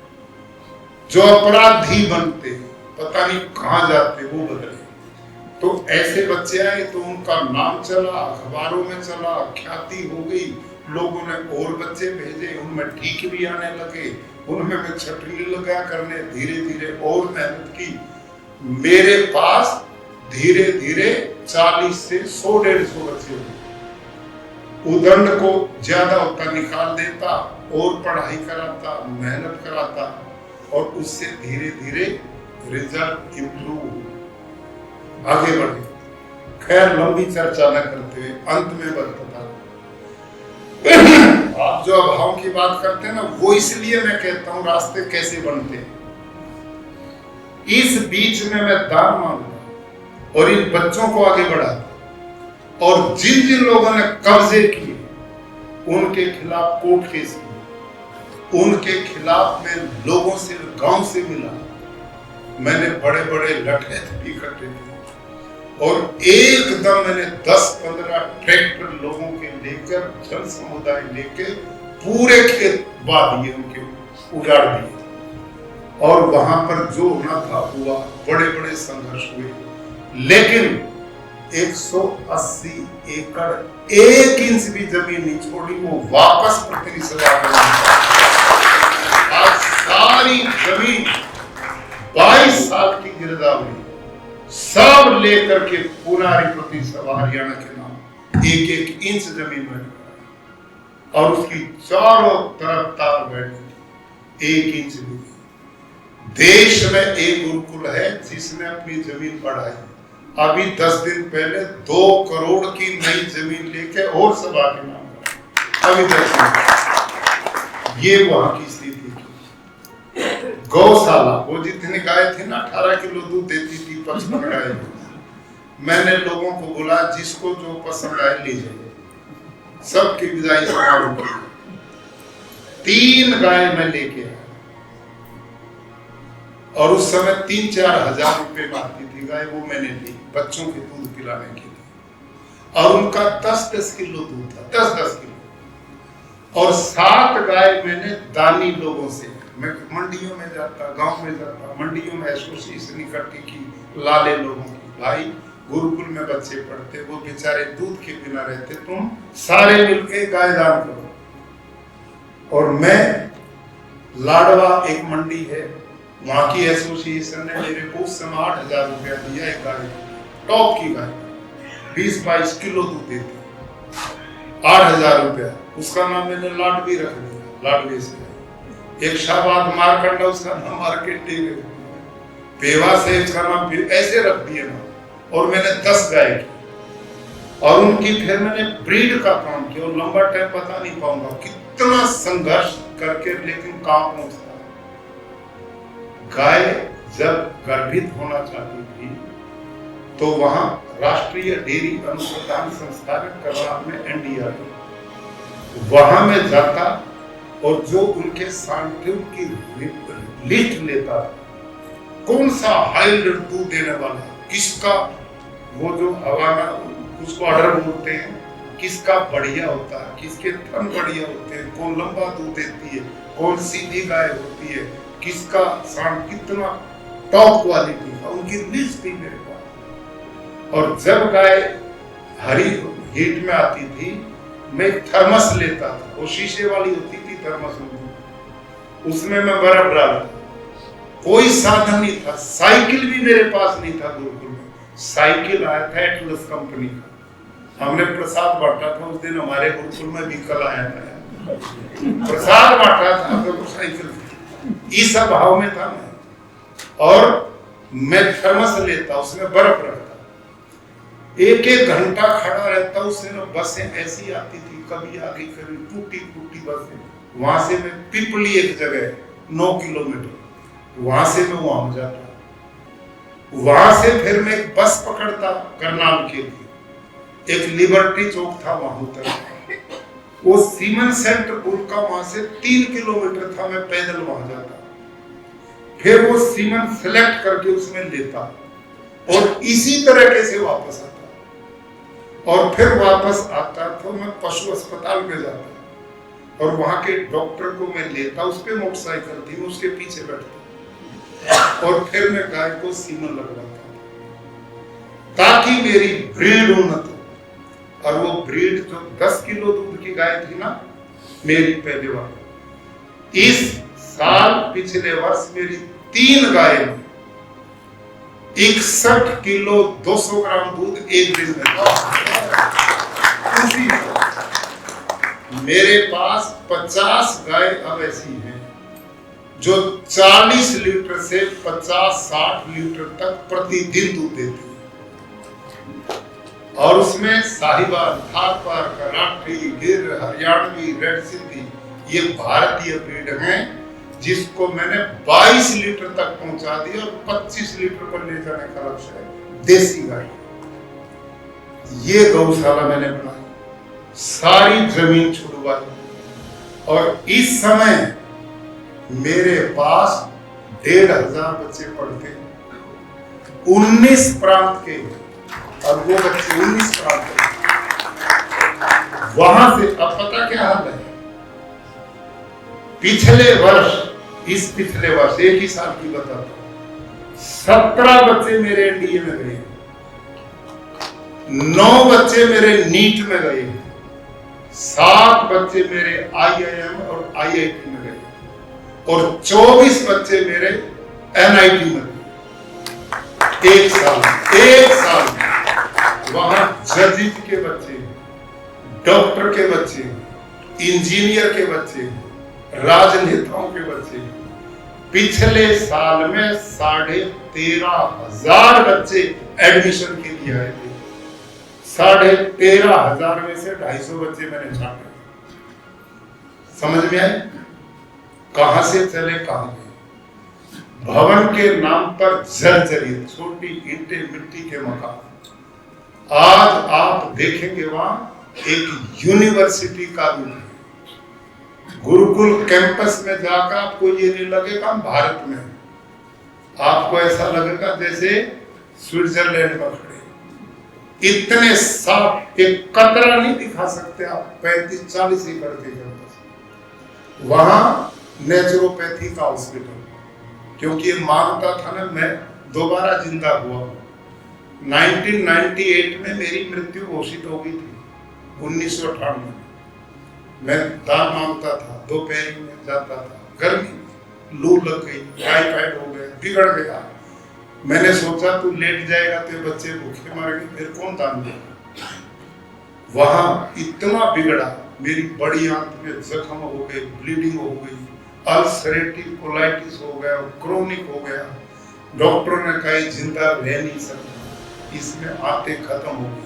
जो अपराधी बनते पता नहीं कहां जाते वो बदले। तो ऐसे बच्चे आए तो उनका नाम चला, अखबारों में चला, ख्याति हो गई, लोगों ने और बच्चे भेजे, उनमें ठीक भी आने लगे, उनमें मैं छटनी लगा करने, धीरे धीरे और मेहनत की। मेरे पास धीरे धीरे 40 से 100-150 बच्चे हुए। उदंड को ज्यादा होता निकाल देता, और पढ़ाई कराता, मेहनत कराता, और उससे धीरे धीरे रिजल्ट इम्प्रूव आगे बढ़े। खैर लंबी चर्चा न करते हुए अंत में बताता आप जो अभाव की बात करते हैं ना, वो इसलिए मैं कहता हूं रास्ते कैसे बनते हैं। इस बीच में मैं दान मांगता और इन बच्चों को आगे बढ़ाता, और जिन जिन लोगों ने कब्जे किए उनके खिलाफ कोर्ट केस किए, उनके खिलाफ मैं लोगों से, गांव से मिला, मैंने बड़े बड़े लठैत भी इकट्ठे किए, और एकदम मैंने 10-15 ट्रैक्टर लोगों के लेकर, जन समुदाय लेके पूरे खेत बा दिए, उनके उजाड़ दिए, और वहां पर जो होना था हुआ। बड़े बड़े संघर्ष हुए, लेकिन 180 एकड़ 1 इंच भी जमीन नहीं छोड़ी, वो वापस पृथ्वी सभा आज सारी जमीन 22 साल की गिरदावरी सब लेकर के पुनारी पृथ्वी सभा हरियाणा के नाम 1-1 इंच जमीन में, और उसकी चारों तरफ तार बैठी 1 इंच भी। देश में एक गुरुकुल है जिसने अपनी जमीन बढ़ाई, अभी 10 दिन पहले 2 करोड़ की नई जमीन लेके और सभा के नाम पर अभी 10 दिन। ये वहां की स्थिति थी। गौशाला, वो जितनी गाय थी ना 18 किलो दूध देती थी, 55 गाय। मैंने लोगों को बोला जिसको जो पसंद आए ले जाए, सबकी विदाई समारोह 3 गाय मैं लेके आया, और उस समय 3-4 हजार रुपए मारती थी गाय, वो मैंने ली बच्चों के दूध पिलाने के लिए, और उनका 10-10 किलो दूध था, 10-10 किलो, और 7 गाय मैंने दानी लोगों से, मैं मंडियों में जाता, गांव में जाता, मंडियों में एसोसिएशन इकट्ठी की लाले लोगों की, भाई गुरुकुल में बच्चे पढ़ते, वो बेचारे दूध के बिना रहते, तुम सारे मिलके गाय दान करो। और मैं लाडवा एक मंडी है, वहां की एसोसिएशन ने मेरे को उस समय 8,000 रुपया दिया एक गाय, टॉप की गाय, 20-22 किलो दूध देती, 8,000 रुपया। उसका नाम मैंने लाडवी रख दिया, लाडवी से। एक शाहबाद मारकंडा, उसका नाम मार्केट डे, पेवा से उसका नाम, फिर ऐसे रख दिए ना। और मैंने 10 गाय की, और उनकी फिर मैंने ब्रीड का काम किया, और लंबा टाइम बता नहीं पाऊंगा कितना संघर्ष करके, लेकिन कहां पहुंचता। गाय जब गर्भित होना चाहती थी तो वहां राष्ट्रीय डेयरी अनुसंधान संस्थान करनाल में NDR, वहां में जाता और जो उनके सांटियों की लिस्ट लेता था, कौन सा हाई दूध देने वाला, किसका वो जो हवाना उसको ऑर्डर बोलते हैं, किसका बढ़िया होता है, किसके थन बढ़िया होते हैं, कौन लंबा दूध देती है, कौन सीधी गाय होती है, किसका सांड कितना टॉप क्वालिटी का, उनकी लिस्ट थी मेरे पास। और जब गाय हरी हीट में आती थी, मैं थर्मस लेता था, वो शीशे वाली होती थी थर्मस, उसमें मैं बर्फ डालता। कोई साधन नहीं था, साइकिल भी मेरे पास नहीं था गुरुकुल में। साइकिल आया था एटलस कंपनी का, हमने प्रसाद बांटा था उस दिन, हमारे गुरुकुल में व्हीकल आया था, प्रसाद बांटा था तो साइकिल, इस भाव में था मैं। और मैं थर्मस लेता, उसमें बर्फ रखता, 1-1 घंटा खड़ा रहता, उसमें बसें ऐसी आती थी, कभी आगे कभी टूटी फूटी बसें। वहां से मैं पिपली एक जगह 9 किलोमीटर, वहां से मैं वहां जाता, वहां से फिर मैं एक बस पकड़ता करनाल के लिए, एक लिबर्टी चौक था वहां उतरता, वो सीमन सेंटर पुल का वहां से 3 किलोमीटर था, मैं पैदल वहां जाता, फिर वो सीमन सेलेक्ट करके उसमें लेता, और इसी तरीके से वापस आता, और फिर वापस आता तो मैं पशु अस्पताल में जाता, और वहां के डॉक्टर को मैं लेता, उस पे मोटरसाइकिल थी, मैं उसके पीछे बैठता, और फिर मैं गाय को सीमन लगवाता ताकि मेरी ब्रीड उन्नत हो। और वो ब्रीड जो 10 किलो दूध की गाय थी ना, मेरी पहले बार, इस साल पिछले वर्ष मेरी 3 गाय 61 किलो 200 ग्राम दूध एक दिन में। मेरे पास 50 गाय अब ऐसी हैं जो 40 लीटर से 50-60 लीटर तक प्रतिदिन दूध देती है, और उसमें साहिवाल, थारपार, कराठी, गिर, हरियाणवी, रेड सिंधी, ये भारतीय ब्रीड हैं, जिसको मैंने 22 लीटर तक पहुंचा दिया, और 25 लीटर पर ले जाने का लक्ष्य है। देसी गाय, ये गौशाला मैंने बनाई, सारी जमीन छुड़वाई, और इस समय मेरे पास 1,500 बच्चे पढ़ते, 19 प्रांत के, और वो बच्चे 19 प्रांत के। वहां से अब पता क्या हाल है, पिछले वर्ष, इस पिछले वर्ष एक ही साल की बताता हूं, 17 बच्चे मेरे NDA में गए, 9 बच्चे मेरे नीट में गए, 7 बच्चे मेरे IIM और IIT में गए, और 24 बच्चे मेरे NIT में गए। एक साल वहां जज के बच्चे, डॉक्टर के बच्चे, इंजीनियर के बच्चे, राजनेताओं के बच्चे। पिछले साल में 13,500 बच्चे एडमिशन के लिए आए थे, 13,500 में से 250 बच्चे मैंने छांटे। समझ में आए कहां से चले कहां गए। भवन के नाम पर जर्जरित छोटी ईंटें, मिट्टी के मकान। आज आप देखेंगे वहां एक यूनिवर्सिटी का भी, गुरुकुल कैंपस में जाकर आपको ये नहीं लगेगा हम भारत में, आपको ऐसा लगेगा जैसे स्विट्जरलैंड में खड़े। इतने साफ, एक कतरा नहीं दिखा सकते आप 35-40 एकड़ के कैंपस। वहां नेचुरोपैथी का हॉस्पिटल, क्योंकि ये मानता था ना मैं दोबारा जिंदा हुआ। 1998 में मेरी मृत्यु घोषित हो गई थी, 1998 में। मैं दान मांगता था, दोपहर में जाता था, गर्मी लू लग गई, टाइफाइड हो गया, बिगड़ गया। मैंने सोचा तू लेट जाएगा तो बच्चे भूखे मरेंगे, फिर कौन दान देगा। वहां इतना बिगड़ा, मेरी बड़ी आंत में जख्म हो गए, ब्लीडिंग हो गई, अल्सरेटिव कोलाइटिस हो गया, क्रोनिक हो गया। डॉक्टरों ने कहा जिंदा रह नहीं सकता, इसमें आंतें खत्म हो गई।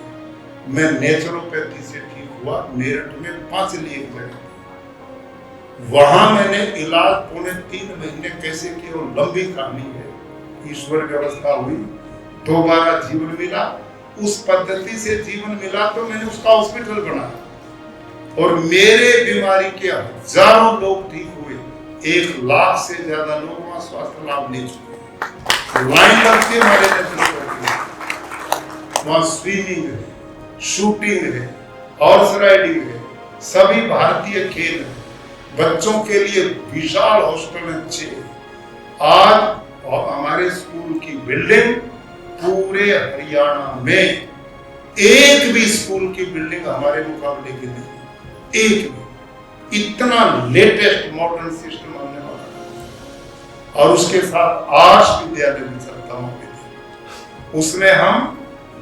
मैं नेचुरोपैथी से ठीक हुआ, मेरठ में 5 लिए गए। वहां मैंने इलाज पौने 3 महीने कैसे किया, वो लंबी कहानी है। ईश्वर व्यवस्था हुई, दोबारा जीवन मिला, उस पद्धति से जीवन मिला तो मैंने उसका हॉस्पिटल बनाया और मेरे बीमारी के हजारों लोग ठीक हुए। 1 लाख से ज्यादा लोग वहां स्वास्थ्य लाभ ले चुके, लाइन लगती है हमारे नेचुरोपैथी। वहां स्विमिंग है, शूटिंग है, हॉर्स राइडिंग है, सभी भारतीय खेल है। बच्चों के लिए विशाल हॉस्टल अच्छे। आज हमारे स्कूल की बिल्डिंग पूरे हरियाणा में एक भी स्कूल की बिल्डिंग हमारे मुकाबले की नहीं, एक भी। इतना लेटेस्ट मॉडर्न सिस्टम हमने बनाया और उसके साथ आर्ट्स विद्यालय भी चलता हूँ। उसमें हम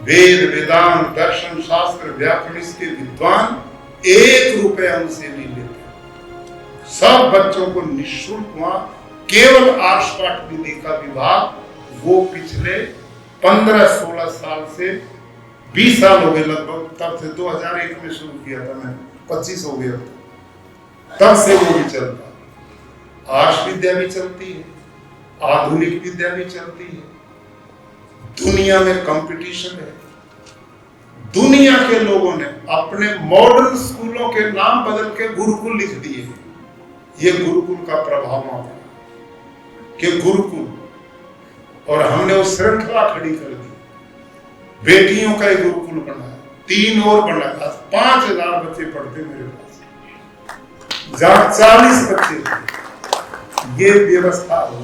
वेद, वेदांत, दर्शन, शास्त्र, व्याकरण के विद्वान 1 रुपए हमसे नहीं लेते। सब बच्चों को निःशुल्क वहां केवल आर्ट्स पाठ विधि का विभाग, वो पिछले 15-16 साल से 20 साल हो गए लगभग, तब से 2001 में शुरू किया था मैं, 25 हो गया तब से वो भी चलता। आर्ट्स विद्या भी चलती है, आधुनिक विद्या भी चलती है। दुनिया में कंपटीशन है। दुनिया के लोगों ने अपने मॉडर्न स्कूलों के नाम बदल के गुरुकुल लिख दिए। ये गुरुकुल का प्रभाव माना कि गुरुकुल, और हमने वो श्रृंखला खड़ी कर दी। बेटियों का एक गुरुकुल बनाया, 3 और बनाया, 5000 बच्चे पढ़ते मेरे पास, जहां 40 बच्चे थे। ये व्यवस्था हो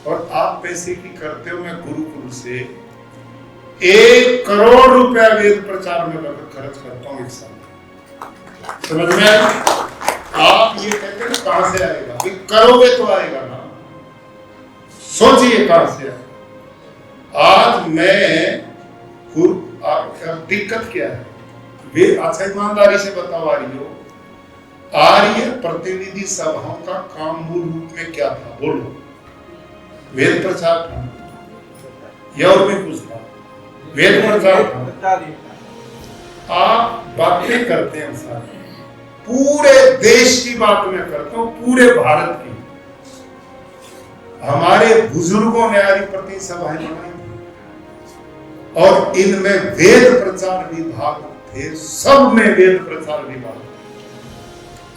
और आप पैसे की करते हो। मैं गुरुकुल से 1 करोड़ रुपया वेद प्रचार में खर्च करता हूँ 1 साल। समझ में आया? आप ये कहते हैं कहां से आएगा, करोगे तो आएगा ना। सोचिए कहां से आएगा। आज मैं दिक्कत क्या है, वे अच्छा ईमानदारी से बताओ आर्यो, आर्य प्रतिनिधि सभाओं का काम मूल रूप में क्या था, बोलो। वेद प्रचार था या और भी कुछ था? वेद प्रचार था। आप बातें करते हैं सारे, पूरे देश की बात मैं करता हूं, पूरे भारत की। हमारे बुजुर्गों ने आर्य प्रतिनिधि सभाएं बनाई और इनमें वेद प्रचार विभाग थे, सब में वेद प्रचार विभाग।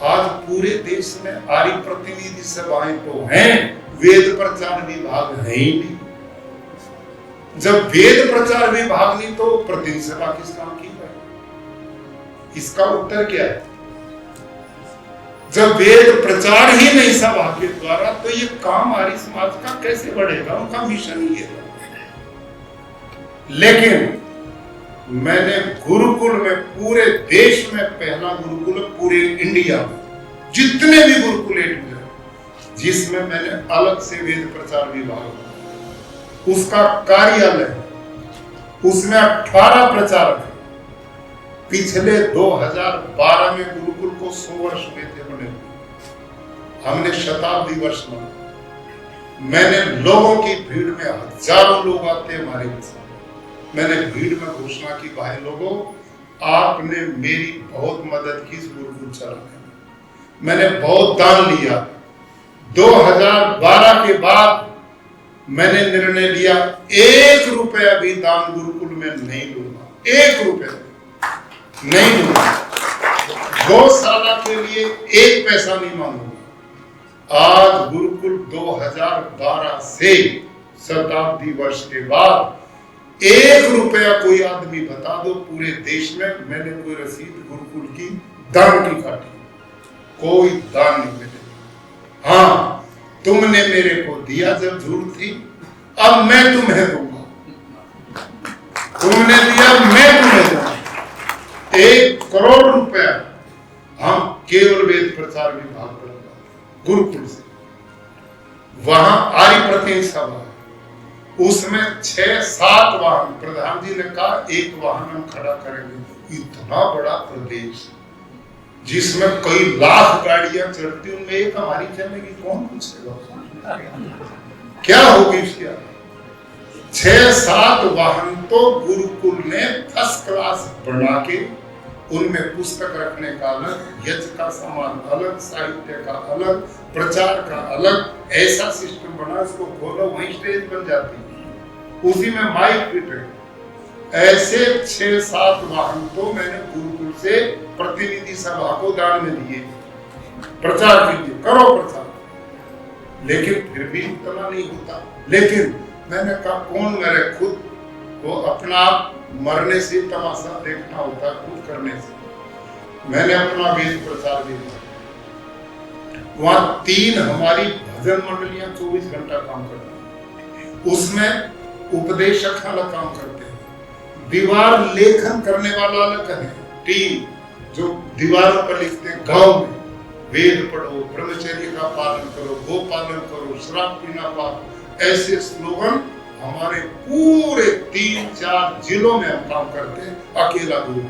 आज पूरे देश में आर्य प्रतिनिधि सभाएं तो हैं, वेद प्रचार विभाग है ही नहीं। जब वेद प्रचार विभाग नहीं तो प्रतिनिधि सभा किस काम की है? इसका उत्तर क्या है? जब वेद प्रचार ही नहीं सभा के द्वारा, तो ये काम आर्य समाज का कैसे बढ़ेगा? उनका मिशन ही है। लेकिन मैंने गुरुकुल में पूरे देश में पहला गुरुकुल, पूरे इंडिया में जितने भी गुरुकुल हुए, जिसमें मैंने अलग से वेद प्रचार विभाग, उसका कार्यालय, उसमें 18 प्रचारक। पिछले 2012 में गुरुकुल को 100 वर्ष हुए थे बने। हमने शताब्दी वर्ष मनाया। मैंने लोगों की भीड़ में, हजारों लोग आते हैं हमारे पास, मैंने भीड़ में घोषणा की, भाई लोगों, आपने मेरी बहुत मदद की इस गुरुकुल चलाने में। मैंने बहुत दान लिया। 2012 के बाद मैंने निर्णय लिया 1 रुपया भी दान गुरुकुल में नहीं लूंगा, 1 रुपया नहीं लूंगा। गौशाला के लिए 1 पैसा नहीं मांगूंगा। आज गुरुकुल 2012 से शताब्दी वर्ष के बाद 1 रुपया कोई आदमी बता दो पूरे देश में मैंने कोई रसीद गुरुकुल की दान की काटी? कोई दान नहीं मिले। हाँ, तुमने मेरे को दिया जब जरूरत थी, अब मैं तुम्हें दूंगा। तुमने दिया, मैं तुम्हें दूंगा। 1 करोड़ रुपया हम केवल वेद प्रचार विभाग पर गुरुकुल से। वहां आर्य प्रतिनिधि सभा, उसमें 6-7 वाहन, प्रधान जी ने कहा 1 वाहन हम खड़ा करेंगे। इतना बड़ा प्रदेश जिसमें कई लाख गाड़ियां चलती, उनमें एक हमारी चलेगी, कौन पूछेगा? क्या होगी उसकी? 6-7 वाहन तो गुरुकुल ने फर्स्ट क्लास बना के, उनमें पुस्तक रखने का अलग, यज्ञ का सामान अलग, साहित्य का अलग, प्रचार का अलग, ऐसा सिस्टम बना। उसको खोलो वहीं स्टेज बन जाती है, उसी में माइक फिट है। ऐसे 6-7 वाहन तो मैंने गुरुकुल से प्रतिनिधि सभा को दान में दिए, प्रचार कीजिए, करो प्रचार। लेकिन फिर भी इतना नहीं होता। लेकिन मैंने कहा कौन मरे, खुद वो अपना मरने से तमाशा देखना होता, खुद करने से। मैंने अपना वेद प्रचार दिया। वहां 3 हमारी भजन मंडलियां 24 घंटा काम करती हैं, उसमें उपदेशक अलग काम करते हैं, दीवार लेखन करने वाला अलग है, टीम जो दीवारों पर लिखते हैं, गांव में वेद पढ़ो, ब्रह्मचर्य का पालन करो, गो पालन करो, शराब पीना पाप, ऐसे स्लोगन हमारे पूरे 3-4 जिलों में हम काम करते हैं, अकेला गुरु।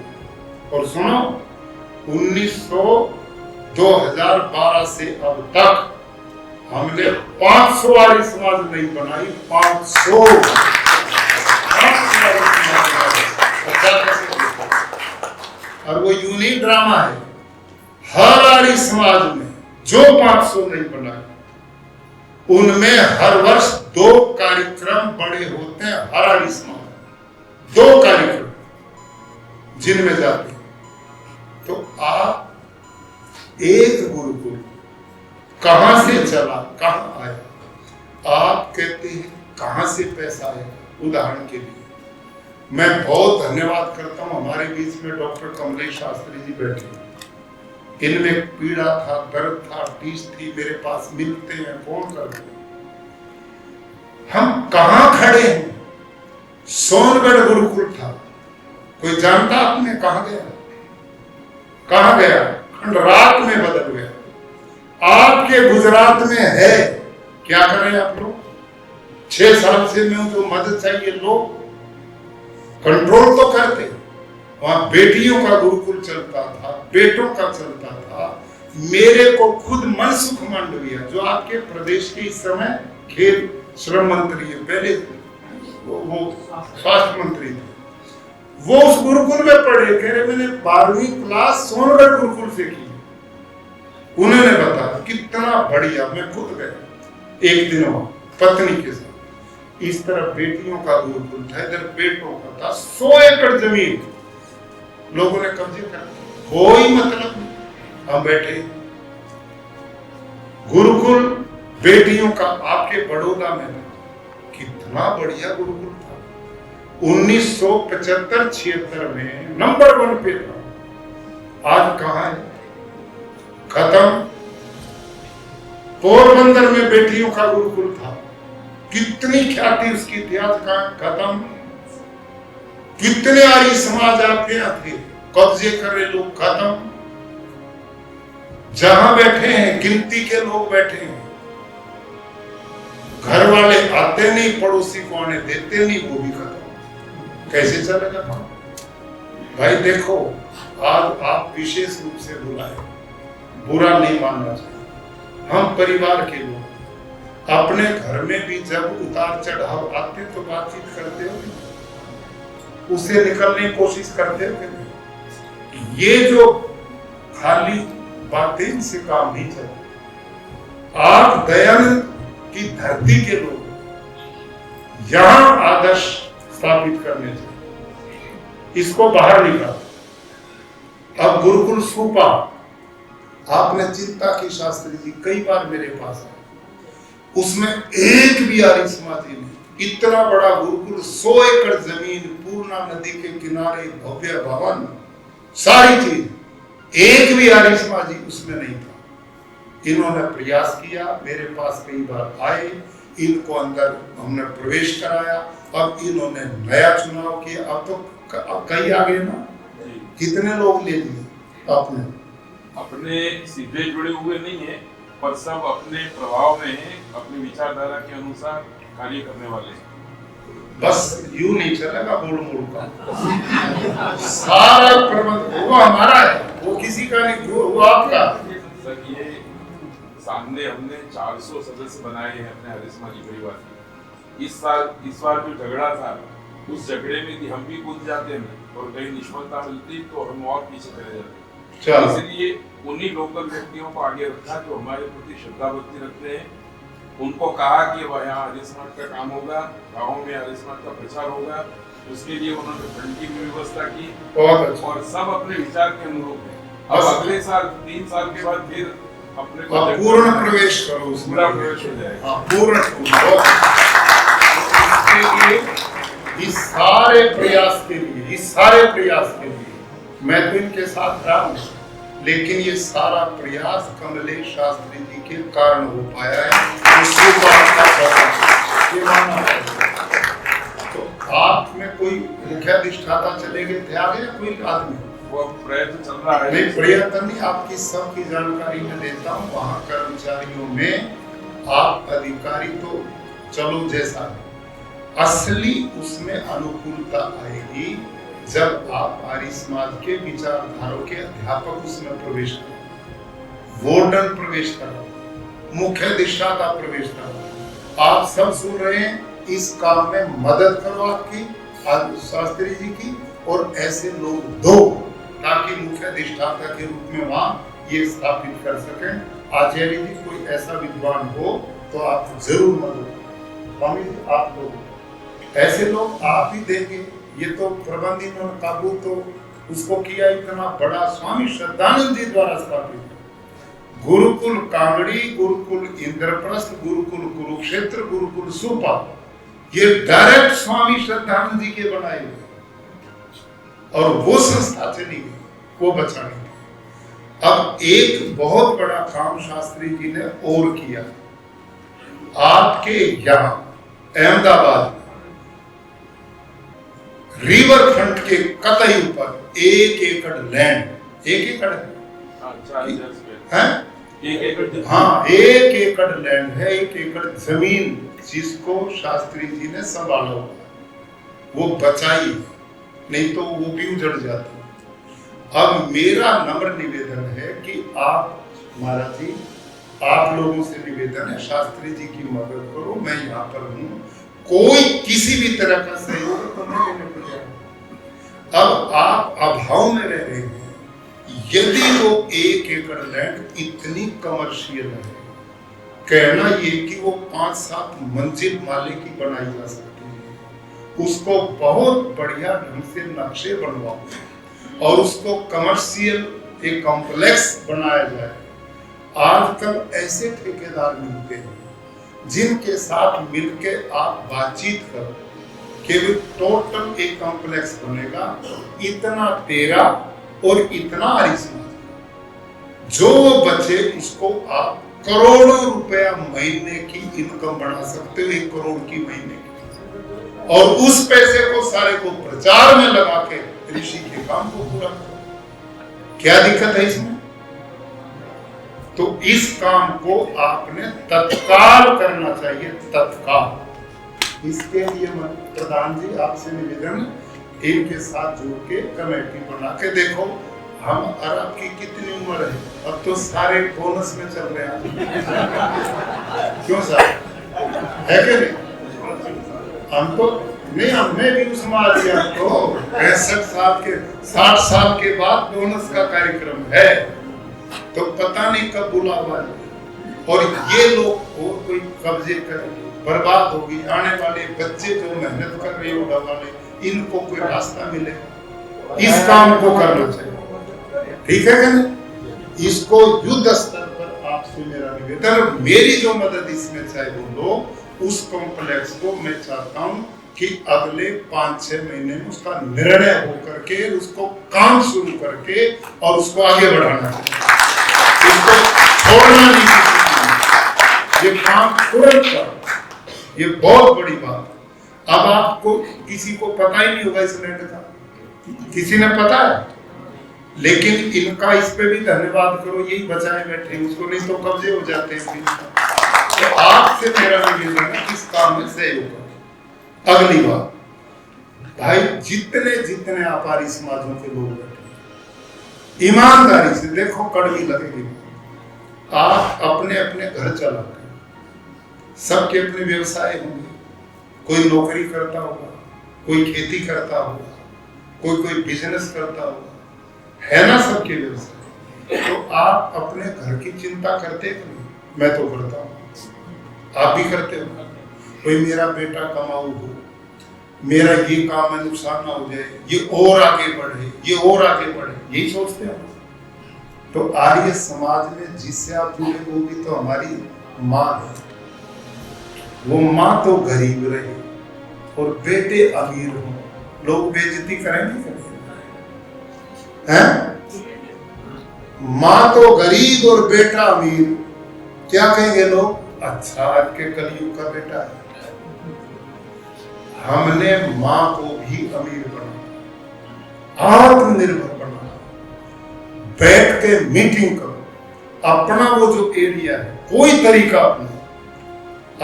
और सुनो, 2012 से अब तक हमने 500 वाली समाज नहीं बनाई, 500। और वो यूनिक ड्रामा है, हर आर्य समाज में जो 500 नहीं बनाए, उनमें हर वर्ष 2 कार्यक्रम बड़े होते हैं। हर आर्य समाज 2 कार्यक्रम जिनमें जाते हैं। तो आप एक गुरुकुल कहां से चला, कहां आया? आप कहते हैं कहां से पैसा आया? उदाहरण के लिए मैं बहुत धन्यवाद करता हूं, हमारे बीच में डॉक्टर कमलेश शास्त्री जी बैठे। इनमें पीड़ा था, दर्द था, टीस थी, मेरे पास मिलते हैं, फोन करते हैं। हम कहां खड़े हैं? सोनगढ़ गुरुकुल था, कोई जानता आपने? कहां गया? कहां गया? खंडरात में बदल गया। आपके गुजरात में है, क्या करें आप लोग? 6 साल से मैं जो मदद चाहिए लोग कंट्रोल तो करते। वहां बेटियों का गुरुकुल चलता था, बेटों का चलता था। मेरे को खुद मनसुख मांडविया, जो आपके प्रदेश के इस समय खेल श्रम मंत्री है, पहले वो स्वास्थ्य मंत्री थे, वो उस गुरुकुल में पढ़े। कह रहे मैंने 12वीं क्लास सोनगढ़ गुरुकुल से की। उन्होंने बताया कितना बढ़िया। मैं खुद गया एक दिन वहां पत्नी के साथ। इस तरफ बेटियों का गुरुकुल था, इधर बेटों का था। 100 एकड़ जमीन लोगों ने कब्जे कर लिया, कोई मतलब नहीं। हम बैठे गुरुकुल बेटियों का आपके बड़ौदा में, कितना बढ़िया गुरुकुल था। 1975-76 में नंबर 1 पे था। आज कहां है? खत्म। पोरबंदर में बेटियों का गुरुकुल था, कितनी ख्याति उसकी थी, आज कहां? खत्म। कितने आर्य समाज आपके यहां थे, कब्जे कर रहे लोग, खत्म। जहां बैठे हैं गिनती के लोग बैठे हैं, घर वाले आते नहीं, पड़ोसी को आने देते नहीं, वो भी खत्म। कैसे चलेगा भाई? देखो, आज आप विशेष रूप से बुलाए, बुरा नहीं मानना चाहिए। हम परिवार के लोग अपने घर में भी जब उतार चढ़ाव आते तो बातचीत करते हो, उसे निकलने की कोशिश करते हो। ये जो खाली बातें से काम नहीं चलता। आप दयानंद की धरती के लोग यहां आदर्श स्थापित करने चाहिए, इसको बाहर निकाल। अब गुरुकुल सूपा, आपने चिंता की शास्त्री जी कई बार मेरे पास आए, उसमें एक भी आर्य समाजी नहीं। इतना बड़ा गुरुकुल, 100 एकड़ जमीन, पूर्णा नदी के किनारे, भव्य भवन, सारी चीज, एक भी आर्य समाजी उसमें नहीं था। इन्होंने प्रयास किया, मेरे पास कई बार आए, इनको अंदर हमने प्रवेश कराया। अब इन्होंने नया चुनाव किया। अब तो अब कई आ गए ना, कितने लोग ले लिए आपने? अपने सीधे जुड़े हुए नहीं है, पर सब अपने प्रभाव में है, अपनी विचारधारा के अनुसार कार्य करने वाले हैं। बस यूं नहीं चलेगा बोल मोड़ का। सारा प्रबंध वो हमारा है, वो किसी का नहीं, वो आपका। सर ये सामने हमने 400 सदस्य बनाए हैं अपने हरिस्मानी परिवार के। इस बार जो झगड़ा था, उस झगड़े में भी हम भी कूद जाते हैं और कहीं निष्फलता मिलती तो हम और पीछे चले जाते। इसलिए उन्हीं लोकल व्यक्तियों को आगे रखा जो हमारे प्रति श्रद्धा भक्ति रखते हैं। उनको कहा कि वह यहाँ आर्य समाज का काम होगा, गाँव में आर्य समाज का प्रचार होगा। उसके लिए उन्होंने फंड की भी व्यवस्था की और सब अपने विचार के अनुरूप है। अब अगले साल 3 साल के बाद फिर अपने पूर्ण प्रवेश करो, उसमें पूरा प्रवेश हो जाएगा। पूर्ण। इसके लिए इस सारे प्रयास के लिए मैं तो इनके साथ रहा हूँ, लेकिन ये सारा प्रयास कमलेश शास्त्री जी के कारण हो पाया है। तो आप में कोई मुख्याधिष्ठाता चले गए थे आगे या कोई आदमी? वो प्रयत्न चल रहा है। नहीं, प्रयत्न नहीं, आपकी सबकी जानकारी मैं देता हूँ। वहाँ कर्मचारियों में आप अधिकारी तो चलो जैसा है, असली उसमें अनुकूलता आएगी जब आप आर्य समाज के विचारधारा के अध्यापक उसमें प्रवेश करो, वार्डन प्रवेश करो, मुख्य अधिष्ठाता प्रवेश करो। आप सब सुन रहे हैं, इस काम में मदद करो आपकी शास्त्री जी की, और ऐसे लोग दो ताकि मुख्य अधिष्ठाता के रूप में वहां ये स्थापित कर सकें। आचार्य जी कोई ऐसा विद्वान हो तो आप जरूर मदद, स्वामी जी आप लोग ऐसे लोग आप ही देंगे। ये तो प्रबंध इन्होंने काबू तो उसको किया इतना बड़ा, स्वामी श्रद्धानंद जी द्वारा स्थापित गुरुकुल कांगड़ी, गुरुकुल इंद्रप्रस्थ, गुरुकुल कुरुक्षेत्र, गुरुकुल सुपा, ये डायरेक्ट स्वामी श्रद्धानंद जी के बनाए हुए, और वो संस्था चली गई, वो बचा नहीं। अब एक बहुत बड़ा काम शास्त्री जी ने और किया। आपके यहाँ अहमदाबाद रिवर फ्रंट के कतई ऊपर 1 एकड़ लैंड, 1 एकड़ है, हाँ 1 एकड़ लैंड है, 1 एकड़ जमीन जिसको शास्त्री जी ने संभाला हुआ, वो बचाई, नहीं तो वो भी उजड़ जाती। अब मेरा नम्र निवेदन है कि आप महाराज जी, आप लोगों से निवेदन है, शास्त्री जी की मदद करो, मैं यहाँ पर हूँ, कोई किसी भी तरह का सहयोग तो नहीं लेने को तैयार। अब आप अभाव में रह रहे हैं, यदि वो 1 एकड़ लैंड इतनी कमर्शियल है, कहना ये कि वो 5-7 मंजिल माले की बनाई जा सकती है, उसको बहुत बढ़िया ढंग से नक्शे बनवाओ और उसको कमर्शियल एक कॉम्प्लेक्स बनाया जाए। आजकल ऐसे ठेकेदार मिलते हैं जिनके साथ मिलके आप बातचीत करो कि टोटल एक कॉम्प्लेक्स बनेगा, इतना तेरा और इतना आर्य समाज, जो बचे उसको आप करोड़ों रुपया महीने की इनकम बना सकते हो, 1 करोड़ की महीने की, और उस पैसे को सारे को प्रचार में लगा के ऋषि के काम को पूरा करो। क्या दिक्कत है इसमें? तो इस काम को आपने तत्काल करना चाहिए, तत्काल। इसके लिए मैं प्रधान जी आपसे निवेदन, इनके साथ जुड़ के कमेटी बना के देखो। हम और आपकी कितनी उम्र है? अब तो सारे बोनस में चल रहे हैं क्यों साहब, है कि नहीं? हम तो नहीं, हमने भी उसमें आ दिया तो 65 साल के 60 साल के बाद बोनस का कार्यक्रम है, तो पता नहीं कब बुलावा है। और ये लोग और कोई कब्जे करेंगे, बर्बाद होगी, आने वाले बच्चे जो मेहनत कर रहे हो वाले, इनको कोई रास्ता मिले, इस काम को करना चाहिए, ठीक है क्या नहीं? इसको युद्ध स्तर पर आपसे मेरा निवेदन, मेरी जो मदद इसमें चाहे वो लो, उस कॉम्प्लेक्स को मैं चाहता हूं कि अगले 5-6 महीने में उसका निर्णय होकर के उसको काम शुरू करके और उसको आगे बढ़ाना चाहिए, इसको छोड़ना नहीं, ये काम तुरंत करो, ये बहुत बड़ी बात है। अब आपको किसी को पता ही नहीं होगा इस लैंड का, किसी ने पता है? लेकिन इनका इस पे भी धन्यवाद करो, यही बचाए बैठे, उसको नहीं तो कब्जे हो जाते हैं। तो आपसे मेरा निवेदन है किस काम में सहयोग करो। अगली बात भाई, जितने जितने आप आर्य समाजों के लोग बैठे, ईमानदारी से देखो, कड़वी लगेगी, आप अपने अपने घर चलाते हैं, सबके अपने व्यवसाय होंगे, कोई नौकरी करता होगा, कोई खेती करता होगा, कोई बिजनेस करता होगा, है ना सबके व्यवसाय। तो आप अपने घर की चिंता करते हो? मैं तो करता हूँ, आप भी करते हो। कोई मेरा बेटा कमाऊ हो, मेरा ये काम में नुकसान ना हो जाए, ये और आगे बढ़े, ये और आगे बढ़े, यही सोचते हैं। तो आर्य समाज में जिससे आप जुड़े वो भी तो हमारी माँ है। वो माँ तो गरीब रहे और बेटे अमीर हो, लोग बेइज्जती करेंगे हैं? माँ तो गरीब और बेटा अमीर, क्या कहेंगे लोग? अच्छा, आज के कलयुग का बेटा है। हमने माँ को भी अमीर बनाया, आत्मनिर्भर बनाया। बैठ के मीटिंग करो, अपना वो जो एरिया है कोई तरीका अपना,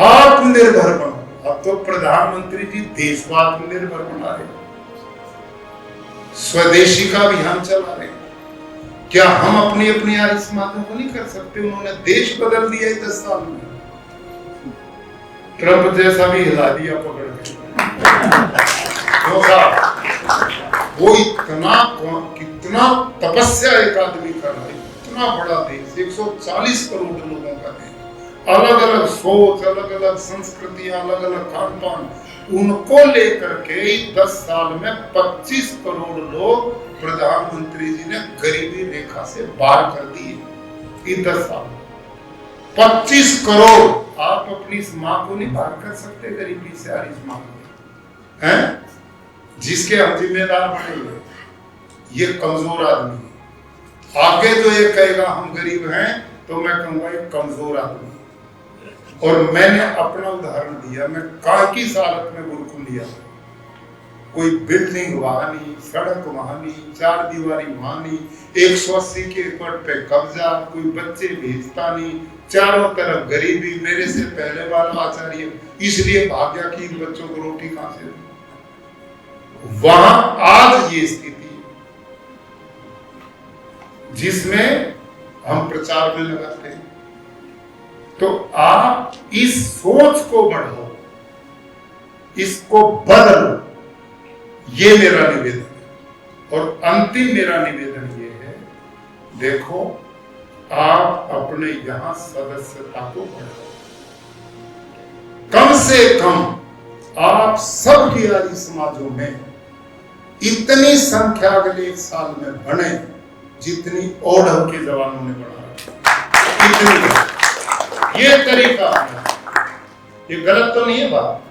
आत्मनिर्भर बनो। अब तो प्रधानमंत्री जी देश को आत्मनिर्भर बना रहे, स्वदेशी का अभियान चला रहे। क्या हम अपनी अपनी आर्य समाजों को नहीं कर सकते? उन्होंने देश बदल दिया 10 साल में, ट्रंप जैसा भी हिला दिया पकड़ के। वो कितना तपस्या एक आदमी कर रहा है, इतना बड़ा देश, 140 करोड़ लोगों का देश, अलग अलग सोच, अलग अलग संस्कृतियां, अलग अलग खान पान, उनको लेकर के 10 साल में 25 करोड़ लोग प्रधानमंत्री जी ने गरीबी रेखा से बाहर कर दिए। 10 साल 25 करोड़। आप अपनी इस माँ को नहीं बाहर कर सकते गरीबी से? आर्य समाज हैं जिसके हम जिम्मेदार बने हुए, ये कमजोर आदमी है। आगे जो ये कहेगा हम गरीब हैं, तो मैं कहूंगा ये कमजोर आदमी। और मैंने अपना उदाहरण दिया, मैं काकी हालत में गुरुकुल लिया, कोई बिल्डिंग वहां नहीं, सड़क वहां नहीं, 4 दीवारी वहां नहीं, 180 के एकड़ पे कब्जा, कोई बच्चे भेजता नहीं, चारों तरफ गरीबी। मेरे से पहले वाला आचार्य इसलिए भाग गया कि इन बच्चों को रोटी कहां से दे। वहां आज ये स्थिति जिसमें हम प्रचार में लगाते हैं। तो आप इस सोच को बढ़ाओ, इसको बदलो, ये मेरा निवेदन है। और अंतिम मेरा निवेदन ये है, देखो आप अपने यहां सदस्यता को बढ़ाओ, कम से कम आप सब की आर्य समाजों में इतनी संख्या अगले 1 साल में बने जितनी ओढ़व के जवानों ने बढ़ा। इतनी, ये तरीका है, ये गलत तो नहीं है बात।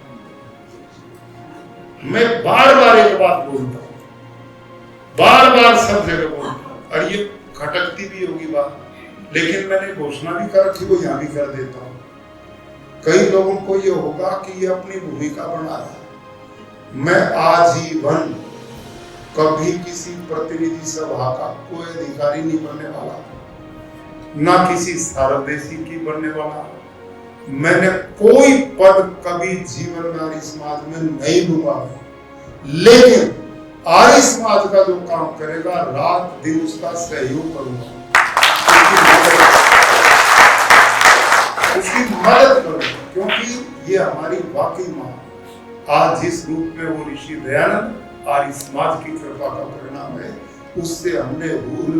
मैं बार बार एक बात बोलता हूं, बार बार सब जगह बोलता हूं, और ये खटकती भी होगी बात, लेकिन मैंने घोषणा भी कर रखी, वो यहां भी कर देता हूं। कई लोगों को ये होगा कि ये अपनी भूमिका बना रहा है। मैं आजीवन कभी किसी प्रतिनिधि सभा का कोई अधिकारी नहीं बनने वाला, ना किसी सारदेशी की बनने वाला। मैंने कोई पद कभी जीवन में आर्य समाज में नहीं लूंगा, लेकिन आर्य समाज का जो काम करेगा रात दिन उसका सहयोग करूंगा, उसकी मदद करूंगा, क्योंकि ये हमारी वाकई मां। आज जिस रूप में वो ऋषि दयानंद आर्य समाज की कृपा का परिणाम है, उससे हमने भूल।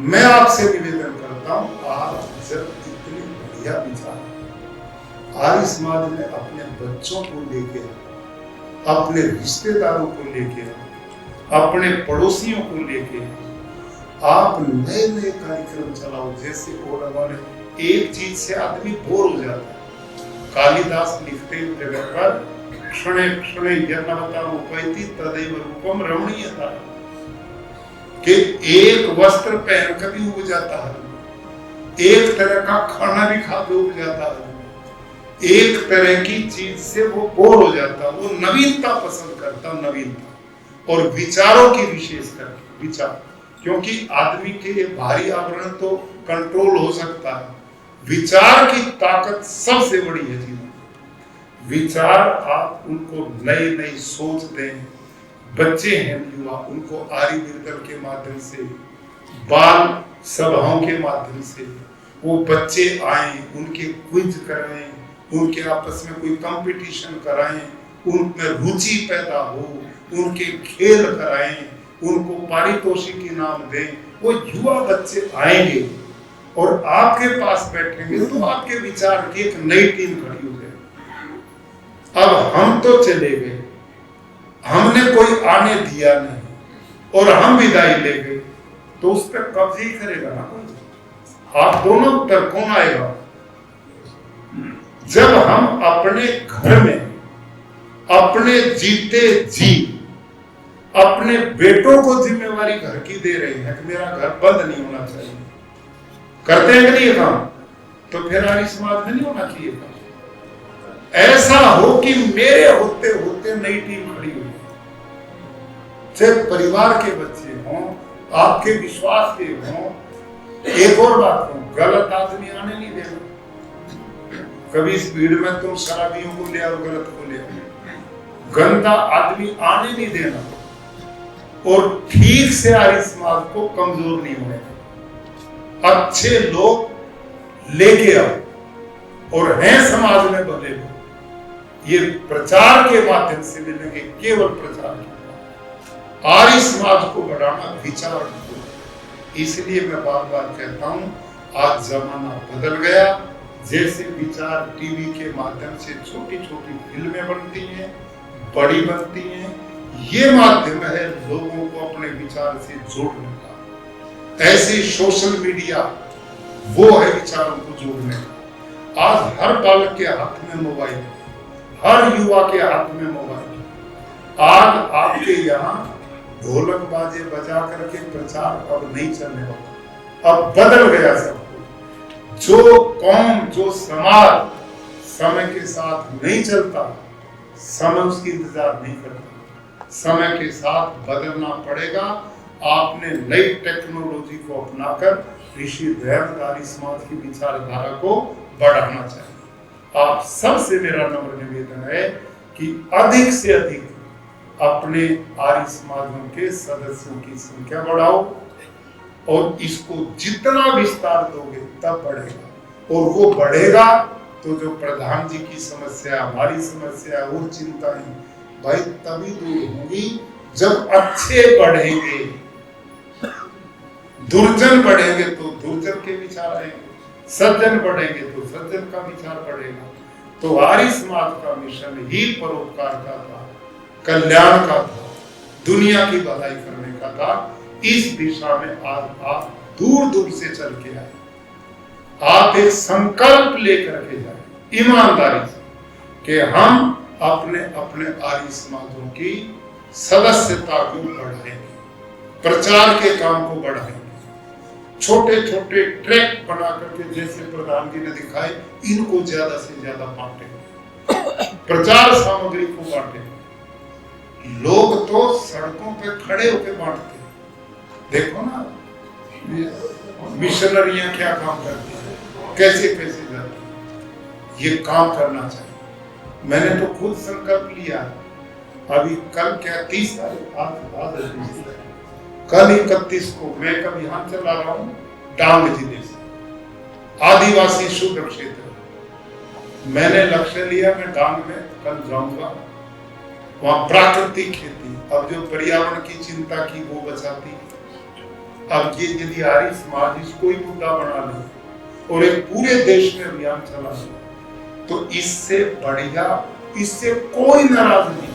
मैं आपसे निवेदन करता हूं, आज जब इतनी बढ़िया विचार आर्य समाज ने अपने बच्चों को लेके, अपने रिश्तेदारों को लेके, अपने पड़ोसियों को लेके आप नए नए कार्यक्रम चलाओ। जैसे ओरवा ने, एक चीज से आदमी बोर हो जाता है। कालिदास लिखते हैं जगत पर, क्षणे क्षणे यन्नवता उपैति तदैव रूपम रमणीयता, कि एक वस्त्र पहन कर भी उब जाता है, एक तरह का खाना भी खा के उब जाता है, एक तरह की चीज से वो बोर हो जाता, वो नवीनता पसंद करता, नवीनता और विचारों की विशेष करके विचार। क्योंकि आदमी के ये भारी आवरण तो कंट्रोल हो सकता है, विचार की ताकत सबसे बड़ी है जीवन। विचार आप उनको नई नई सोच दें। बच्चे हैं युवा, उनको आर्य बिरदल के माध्यम से, बाल सभाओं के माध्यम से वो बच्चे आए, उनके क्विज कराएं, उनके आपस में कोई कंपटीशन कराएं, उनमें रुचि पैदा हो, उनके खेल कराएं, उनको पारितोषिक इनाम दें। वो युवा बच्चे आएंगे और आपके पास बैठेंगे तो आपके विचार की एक नई टीम खड़ी हो जाएगी। अब हम तो चले गए, हमने कोई आने दिया नहीं और हम विदाई ले गए, तो उस पर कब्जे ही करेगा ना कोई। आप दोनों पर कौन आएगा? जब हम अपने घर में अपने जीते जी अपने बेटों को जिम्मेवारी घर की दे रहे हैं कि मेरा घर बंद नहीं होना चाहिए, करते हैं कि नहीं ये काम? तो फिर आर्य समाज में नहीं होना चाहिए काम। ऐसा हो कि मेरे होते होते नई टीम खड़ी हो, चाहे परिवार के बच्चे हों, आपके विश्वास के हों। एक और बात हो, गलत आदमी आने नहीं देना। कभी इस भीड़ में तुम शराबियों को ले आओ, गलत को ले आओ, गंदा आदमी आने नहीं देना। और ठीक से आर्य समाज को कमजोर नहीं होने देना। अच्छे लोग लेके आओ और हैं समाज में भले लोग, ये प्रचार के माध्यम से मिलेंगे, केवल प्रचार के। आर्य समाज को बढ़ाना विचार को, इसलिए मैं बार बार कहता हूं आज जमाना बदल गया। जैसे विचार टीवी के माध्यम से छोटी छोटी फिल्में बनती हैं, बड़ी बनती हैं, ये माध्यम है लोगों को अपने विचार से जोड़ने का। ऐसे सोशल मीडिया वो है विचारों को जोड़ने का। आज हर बालक के हाथ में मोबाइल, हर युवा के हाथ में मोबाइल। आज आपके यहाँ ढोलक बाजे बजा करके प्रचार अब नहीं चलने वाला, अब बदल गया सब कुछ। जो कौम, जो समाज समय के साथ नहीं चलता, समय उसकी इंतजार नहीं करता। समय के साथ बदलना पड़ेगा। आपने नई टेक्नोलॉजी को अपनाकर ऋषि दयानंद आर्य समाज की विचारधारा को बढ़ाना चाहिए। आप सबसे मेरा नम्र निवेदन है कि अधिक से अधिक अपने आर्य समाजों के सदस्यों की संख्या बढ़ाओ और इसको जितना विस्तार दोगे तब बढ़ेगा। और वो बढ़ेगा तो जो प्रधान जी की समस्या, हमारी समस्या और चिंताएं भाई तभी दूर होंगी जब अच्छे बढ़ेंगे। दुर्जन बढ़ेंगे तो दुर्जन के विचार आएंगे, सज्जन बढ़ेंगे तो सज्जन का विचार बढ़ेगा। तो आर्य समाज का मिशन ही परोपकार का था, कल्याण का था, दुनिया की भलाई करने का था। इस दिशा में आज आप दूर दूर से चल के आए। आप एक संकल्प लेकर के जाए ईमानदारी से कि हम अपने अपने आर्य समाजों की सदस्यता को बढ़ाएंगे, प्रचार के काम को बढ़ाएंगे, छोटे छोटे ट्रैक बना करके जैसे प्रधान जी ने दिखाए इनको ज्यादा से ज्यादा बांटेंगे, प्रचार सामग्री को बांटेंगे। लोग तो सड़कों पे खड़े होकर बांटते हैं। देखो ना मिशनरियां क्या काम करती है, कैसे कैसे जाती है। ये काम करना चाहिए। मैंने तो खुद संकल्प लिया, अभी कल क्या 30 तारीख, आज कल 31 को मैं कभी यहाँ चला रहा हूँ डांग जिले से, आदिवासी शुद्ध क्षेत्र। मैंने लक्ष्य लिया मैं डांग में कल जाऊंगा, वहां प्राकृतिक खेती, अब जो पर्यावरण की चिंता की वो बचाती है। अब ये यदि आर्य समाज इसको ही मुद्दा बना ले और एक पूरे देश में अभियान चला ले तो इससे बढ़िया, इससे कोई नाराज नहीं।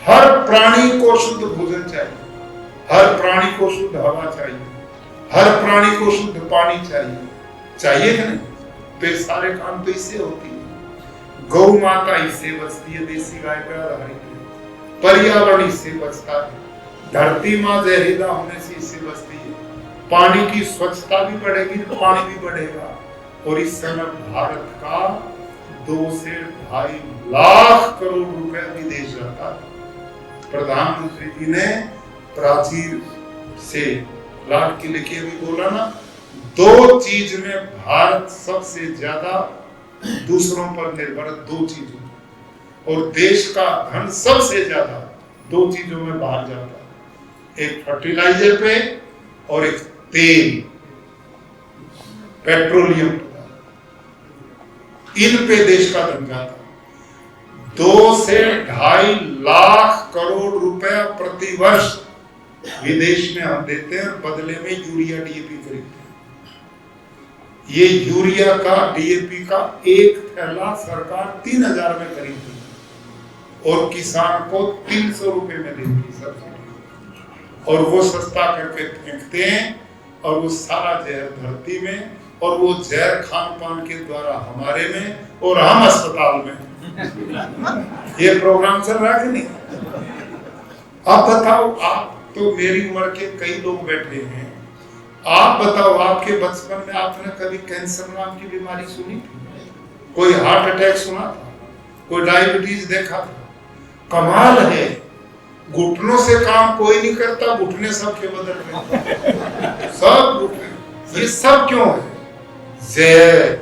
हर प्राणी को शुद्ध भोजन चाहिए, हर प्राणी को शुद्ध हवा चाहिए, हर प्राणी को शुद्ध पानी चाहिए, चाहिए कि नहीं? तो ये सारे काम तो इससे होती है। गौ माता इससे बचती है, देसी गाय पर आधारित है, पर्यावरण इससे बचता है, धरती माँ जहरीला होने से इससे बचती है, पानी की स्वच्छता भी बढ़ेगी तो पानी भी बढ़ेगा। और इस समय भारत का 2 से 2.5 लाख करोड़ रुपए विदेश जाता है। प्रधानमंत्री जी ने प्राचीर से लाल किले की अभी बोला ना, 2 चीज में भारत सबसे ज्यादा दूसरों पर निर्भर है, 2 चीजों में, और देश का धन सबसे ज्यादा 2 चीजों में बाहर जाता है, एक फर्टिलाइजर पे और एक तेल, पेट्रोलियम पदार्थ, इन पे देश का धन जाता है। 2 से 2.5 लाख करोड़ रुपए प्रति वर्ष विदेश में हम देते हैं, बदले में यूरिया डीएपी खरीदते हैं। ये यूरिया का डीएपी का एक थैला सरकार 3000 में खरीदती है और किसान को 300 रुपए में देती है सब्सिडी, और वो सस्ता करके फेंकते हैं, और वो सारा जहर धरती में, और वो जहर खान पान के द्वारा हमारे में और हम अस्पताल में। ये प्रोग्राम चल रहा है कि नहीं? अब बताओ, आप तो मेरी उम्र के कई लोग बैठे हैं, आप बताओ, आपके बचपन में आपने कभी कैंसर नाम की बीमारी सुनी थी? कोई हार्ट अटैक सुना था? कोई डायबिटीज देखा था? कमाल है, घुटनों से काम कोई नहीं करता, घुटने सबके बदल में सब घुटने। ये सब क्यों है? जहर,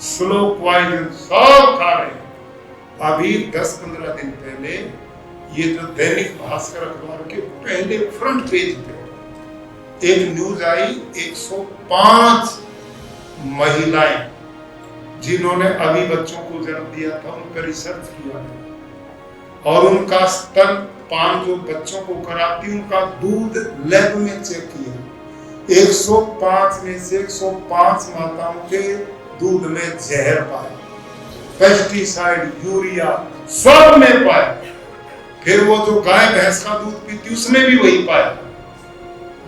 स्लो पॉइजन सब खा रहे हैं। अभी 10-15 दिन पहले ये जो दैनिक भास्कर अखबार के पहले फ्रंट पेज पे एक न्यूज आई, 105 महिलाएं जिन्होंने अभी बच्चों को जन्म दिया था, उन पर रिसर्च किया और उनका स्तनपान जो बच्चों को कराती, उनका दूध लैब में चेक किया। 105 में से 105 माताओं के दूध में जहर पाया, पेस्टिसाइड, यूरिया सब में पाया। फिर वो जो गाय भैंस का दूध पीती उसमें भी वही पाया।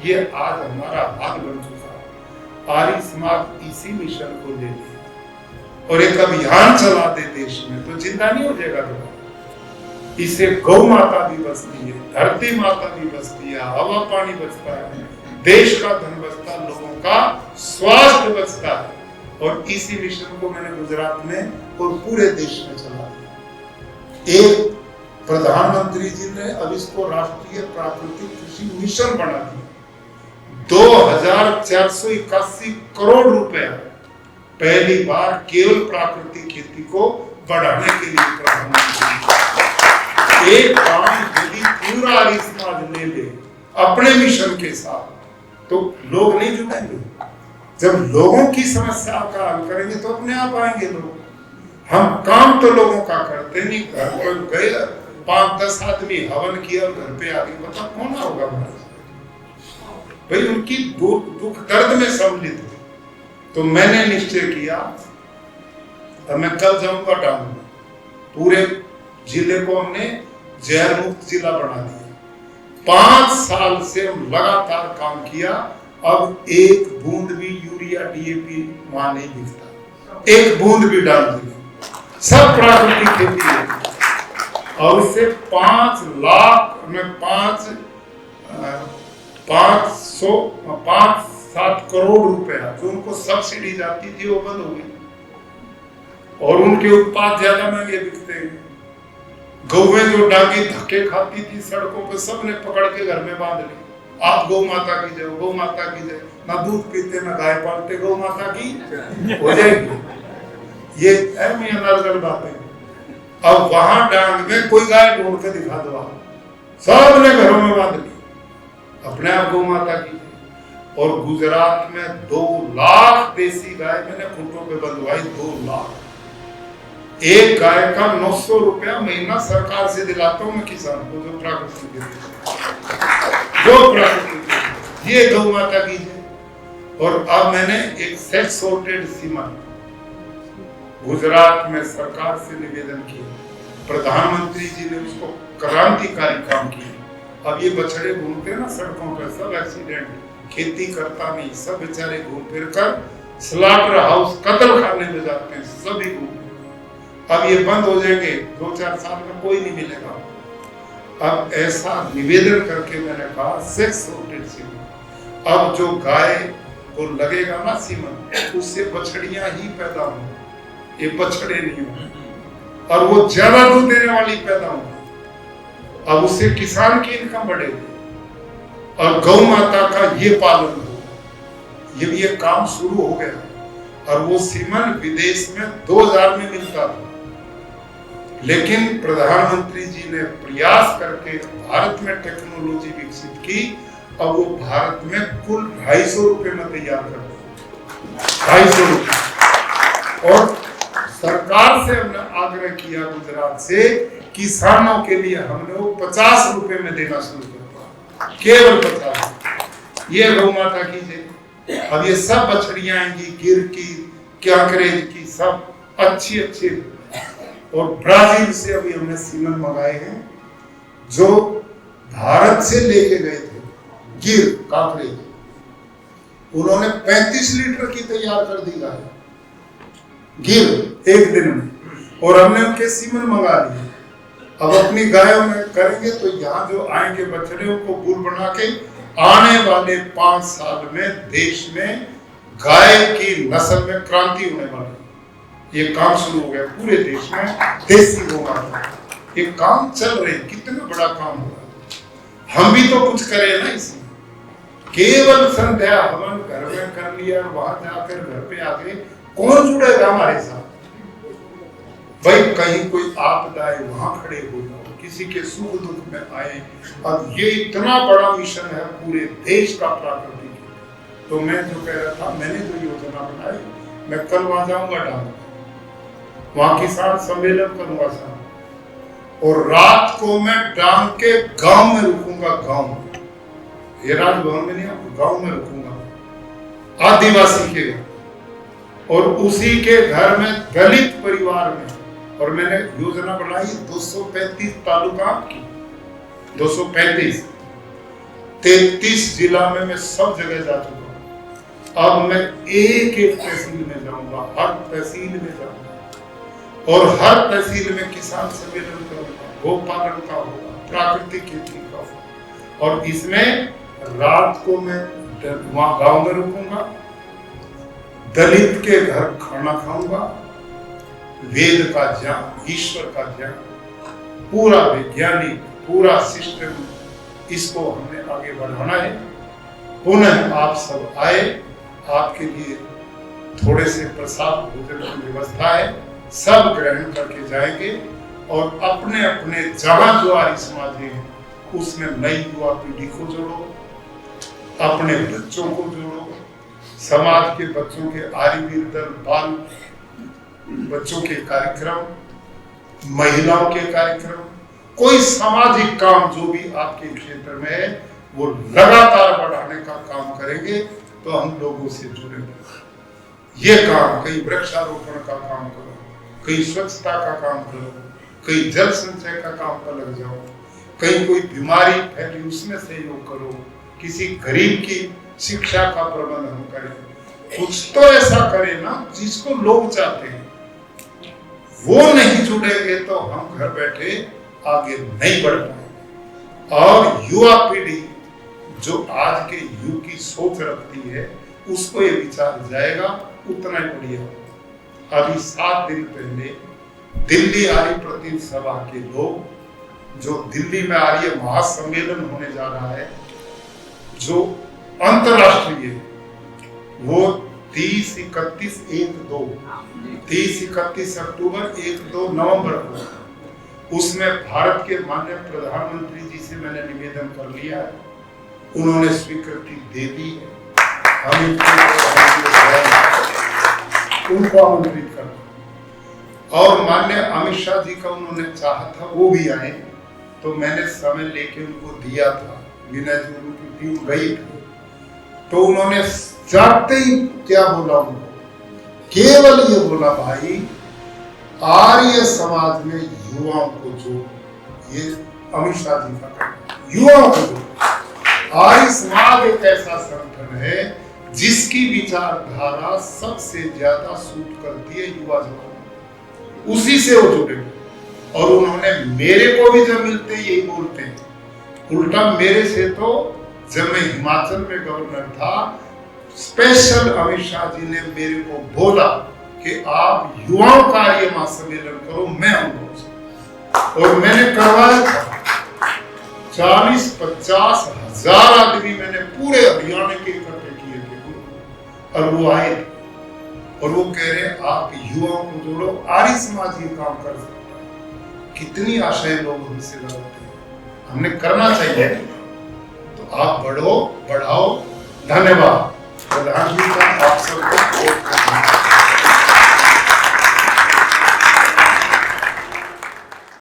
ये आज हमारा हाल बन चुका है। आर्य समाज इसी मिशन को ले ले और एक अभियान चला दे देश में, तो जिंदा नहीं हो जाएगा दोबारा। इससे गौ माता भी बचती है, धरती माता भी बचती है, हवा पानी बचता है, देश का धन बचता है, लोगों का स्वास्थ्य बचता है। और इसी मिशन को मैंने गुजरात में और पूरे देश में चला दिया। एक प्रधानमंत्री जी ने अब इसको राष्ट्रीय प्राकृतिक कृषि मिशन बना दिया। 2481 करोड़ रुपए पहली बार केवल प्राकृतिक खेती को बढ़ाने के लिए प्रधानमंत्री। एक काम यदि पूरा आर्य समाज ले ले अपने मिशन के साथ, तो लोग नहीं जुटेंगे। जब लोगों की समस्या का हल करेंगे तो अपने आप आएंगे लोग। हम काम तो लोगों का करते नहीं, घर पर गए 5-10 आदमी हवन किया और घर पे आ गए, बता कौन होगा भाई? उनकी दुख दर्द में सम्मिलित हो। तो मैंने निश्चय किया, तो मैं कल जाऊंगा टाउन में, पूरे जिले को हमने जहर मुक्त जिला बना दिया। 5 साल से हम लगातार काम किया। अब एक बूंद भी यूरिया डीएपी वहां नहीं दिखता, एक बूंद भी डाल दिया, सब प्राकृतिक खेती है। और उससे 5 लाख में 5-7 करोड़ रुपया जो उनको सब्सिडी जाती थी वो बंद हो गई, और उनके उत्पाद ज्यादा महंगे बिकते हैं। गौवें जो डांगी धक्के खाती थी सड़कों पर, सबने पकड़ के घर में बांध ली। आप गौ माता की जय, गौ माता की जय। ना दूध पीते ना गाय पालते, गौ माता की हो जाएगी। ये अलग बातें। अब वहां डांग में कोई गाय ढूंढ के दिखा दो, सबने घरों में बांध ली, अपने आप गौ माता की। और गुजरात में 2 लाख देसी गाय मैंने खूंटों पे बंधवाई, 2 लाख। एक गाय का 900 रुपया महीना सरकार से दिलाता हूं मैं किसान को, जो प्राकृतिक ये गौ माता की है। और अब मैंने एक सेट सॉर्टेड सीमन गुजरात में सरकार से निवेदन किया, प्रधानमंत्री जी ने उसको क्रांतिकारी काम किया। अब ये बछड़े घूमते ना सड़कों पर, सब एक्सीडेंट, खेती करता नहीं, सब बेचारे घूम फिर कर स्लॉटर हाउस कत्ल खाने में जाते हैं, सभी घूम। अब ये बंद हो जाएंगे, 2-4 साल में कोई नहीं मिलेगा। अब ऐसा निवेदन करके मैंने कहा सेक्स सॉर्टेड सीमन। अब जो गाय को लगेगा ना सीमन, उससे बछड़ियां ही पैदा होंगी, ये बछड़े नहीं होंगे, और वो ज्यादा दूध देने वाली पैदा होंगी। अब उससे किसान की इनकम बढ़ेगी। और गौ माता का ये पालन हो, ये भी एक काम शुरू हो गया। और वो सीमन विदेश में 2000 में मिलता था, लेकिन प्रधानमंत्री जी ने प्रयास करके भारत में टेक्नोलॉजी विकसित की। अब वो भारत में कुल 250 रुपए में तैयार कर दो, 250 रुपए। और सरकार से हमने आग्रह किया, गुजरात से, किसानों के लिए हमने वो 50 रुपए में देना शुरू कर दिया, केवल 50। ये गौ माता की जय। अब ये सब बछड़ियां आएंगी, गिर की, कांकरेज की, सब अच्छी अच्छी। और ब्राजील से अभी हमने सीमन मंगाए हैं, जो भारत से लेके गए थे, गिर कांकरेज, उन्होंने 35 लीटर की तैयार कर दी गाय, गिर, एक दिन में। और हमने उनके सीमन मंगा लिए। अब अपनी गायों में करेंगे तो यहाँ जो आएंगे बछड़े, उनको बुल बना के आने वाले 5 साल में देश में गाय की नस्ल में क्रांति होने वाली है। ये काम शुरू हो गया पूरे देश में, देसी गौ माता। ये काम चल रहे, कितना बड़ा काम हो रहा है। हम भी तो कुछ करें ना इसमें। केवल संध्या हवन घर में कर लिया और वहां जाकर घर पे आके कौन जुड़ेगा हमारे साथ? भाई कहीं कोई आपदा है वहां खड़े हो जाओ, किसी के सुख दुख में आए। अब ये इतना बड़ा मिशन है पूरे देश का प्राकृतिक। तो मैं जो कह रहा था, मैंने जो योजना बनाई, मैं कल वहां जाऊंगा डांग, वहां किसान सम्मेलन करूंगा साहब, और रात को मैं डांग के गांव में रुकूंगा। गांव, ये राजभवन में नहीं, गांव में रुकूंगा, आदिवासी के घर, और उसी के घर में दलित परिवार में। और मैंने योजना बनाई 235 तालुका की, 235, 33 जिला में मैं सब जगह जा चुका हूं। अब मैं एक एक तहसील में जाऊंगा, हर तहसील में जाऊंगा, और हर तहसील में किसान सम्मेलन करूंगा, गोपालन का होगा, प्राकृतिक खेती का होगा। और इसमें रात को मैं वहां गांव में रुकूंगा, दलित के घर खाना खाऊंगा, वेद का ज्ञान, ईश्वर का ज्ञान, पूरा वैज्ञानिक, पूरा सिस्टम, इसको हमने आगे बढ़ाना है। पुनः आप सब आए, आपके लिए थोड़े से प्रसाद भोजन की व्यवस्था है, सब ग्रहण करके जाएंगे। और अपने अपने जहां जो आर्य समाज है उसमें नई युवा पीढ़ी को जोड़ो, अपने बच्चों को जोड़ो, समाज के बच्चों के आर्यवीर दल, बाल बच्चों के कार्यक्रम, महिलाओं के कार्यक्रम, कोई सामाजिक काम जो भी आपके क्षेत्र में है वो लगातार बढ़ाने का काम करेंगे। तो हम लोगों से जुड़ेंगे। ये काम, कहीं वृक्षारोपण का काम करो, कहीं स्वच्छता का काम करो, कहीं जल संचय का काम पर लग जाओ, कहीं कोई बीमारी फैली उसमें सहयोग करो, किसी गरीब की शिक्षा का प्रबंध हम करें। कुछ तो ऐसा करें ना जिसको लोग चाहते हैं। वो नहीं जुड़ेंगे तो हम घर बैठे आगे नहीं बढ़ पाएंगे। और युवा पीढ़ी जो आज के युग की सोच रखती है उसको ये विचार जाएगा, उतना ही बढ़िया। अभी 7 दिन पहले दिल्ली आर्य प्रतिनिधि सभा के लोग, जो दिल्ली में आर्य महासम्मेलन होने जा रहा है, जो अंतरराष्ट्रीय, वो 30, 31, 31 अक्टूबर, 1-2 नवंबर को, उसमें भारत के माननीय प्रधानमंत्री जी से मैंने निवेदन कर लिया है, उन्होंने स्वीकृति दे दी है। हम उनको आमंत्रित कर, और माननीय अमित शाह जी का उन्होंने चाहा था वो भी आए, तो मैंने समय लेके उनको दिया था। विनय जी उनकी टीम गई थी, तो उन्होंने जाते ही क्या बोला, उनको केवल ये बोला, भाई आर्य समाज में युवाओं को जोड़ो। ये अमित शाह जी का युवाओं को जोड़ो। आर्य समाज एक ऐसा संगठन है जिसकी विचारधारा सबसे ज्यादा सूट करती है युवा जमात, उसी से वो जुड़े। और उन्होंने मेरे को भी जब मिलते यही बोलते हैं, उल्टा मेरे से तो जब मैं हिमाचल में गवर्नर था, स्पेशल अमित शाह जी ने मेरे को बोला कि आप युवाओं का आर्य महासम्मेलन करो, मैं आऊंगा। और मैंने करवाया था, 40-50 1000 आदमी मैंने पूरे हरियाणा के इकट्ठे किए थे और वो आए और वो कह रहे आप युवाओं को जोड़ो, आर्य समाज ये काम कर सकता है। कितनी आशाएं लोग हमसे लगाते हैं, हमने करना चाहिए। तो आप बढ़ो, बढ़ाओ। धन्यवाद। प्रधान जी का आप सबको बहुत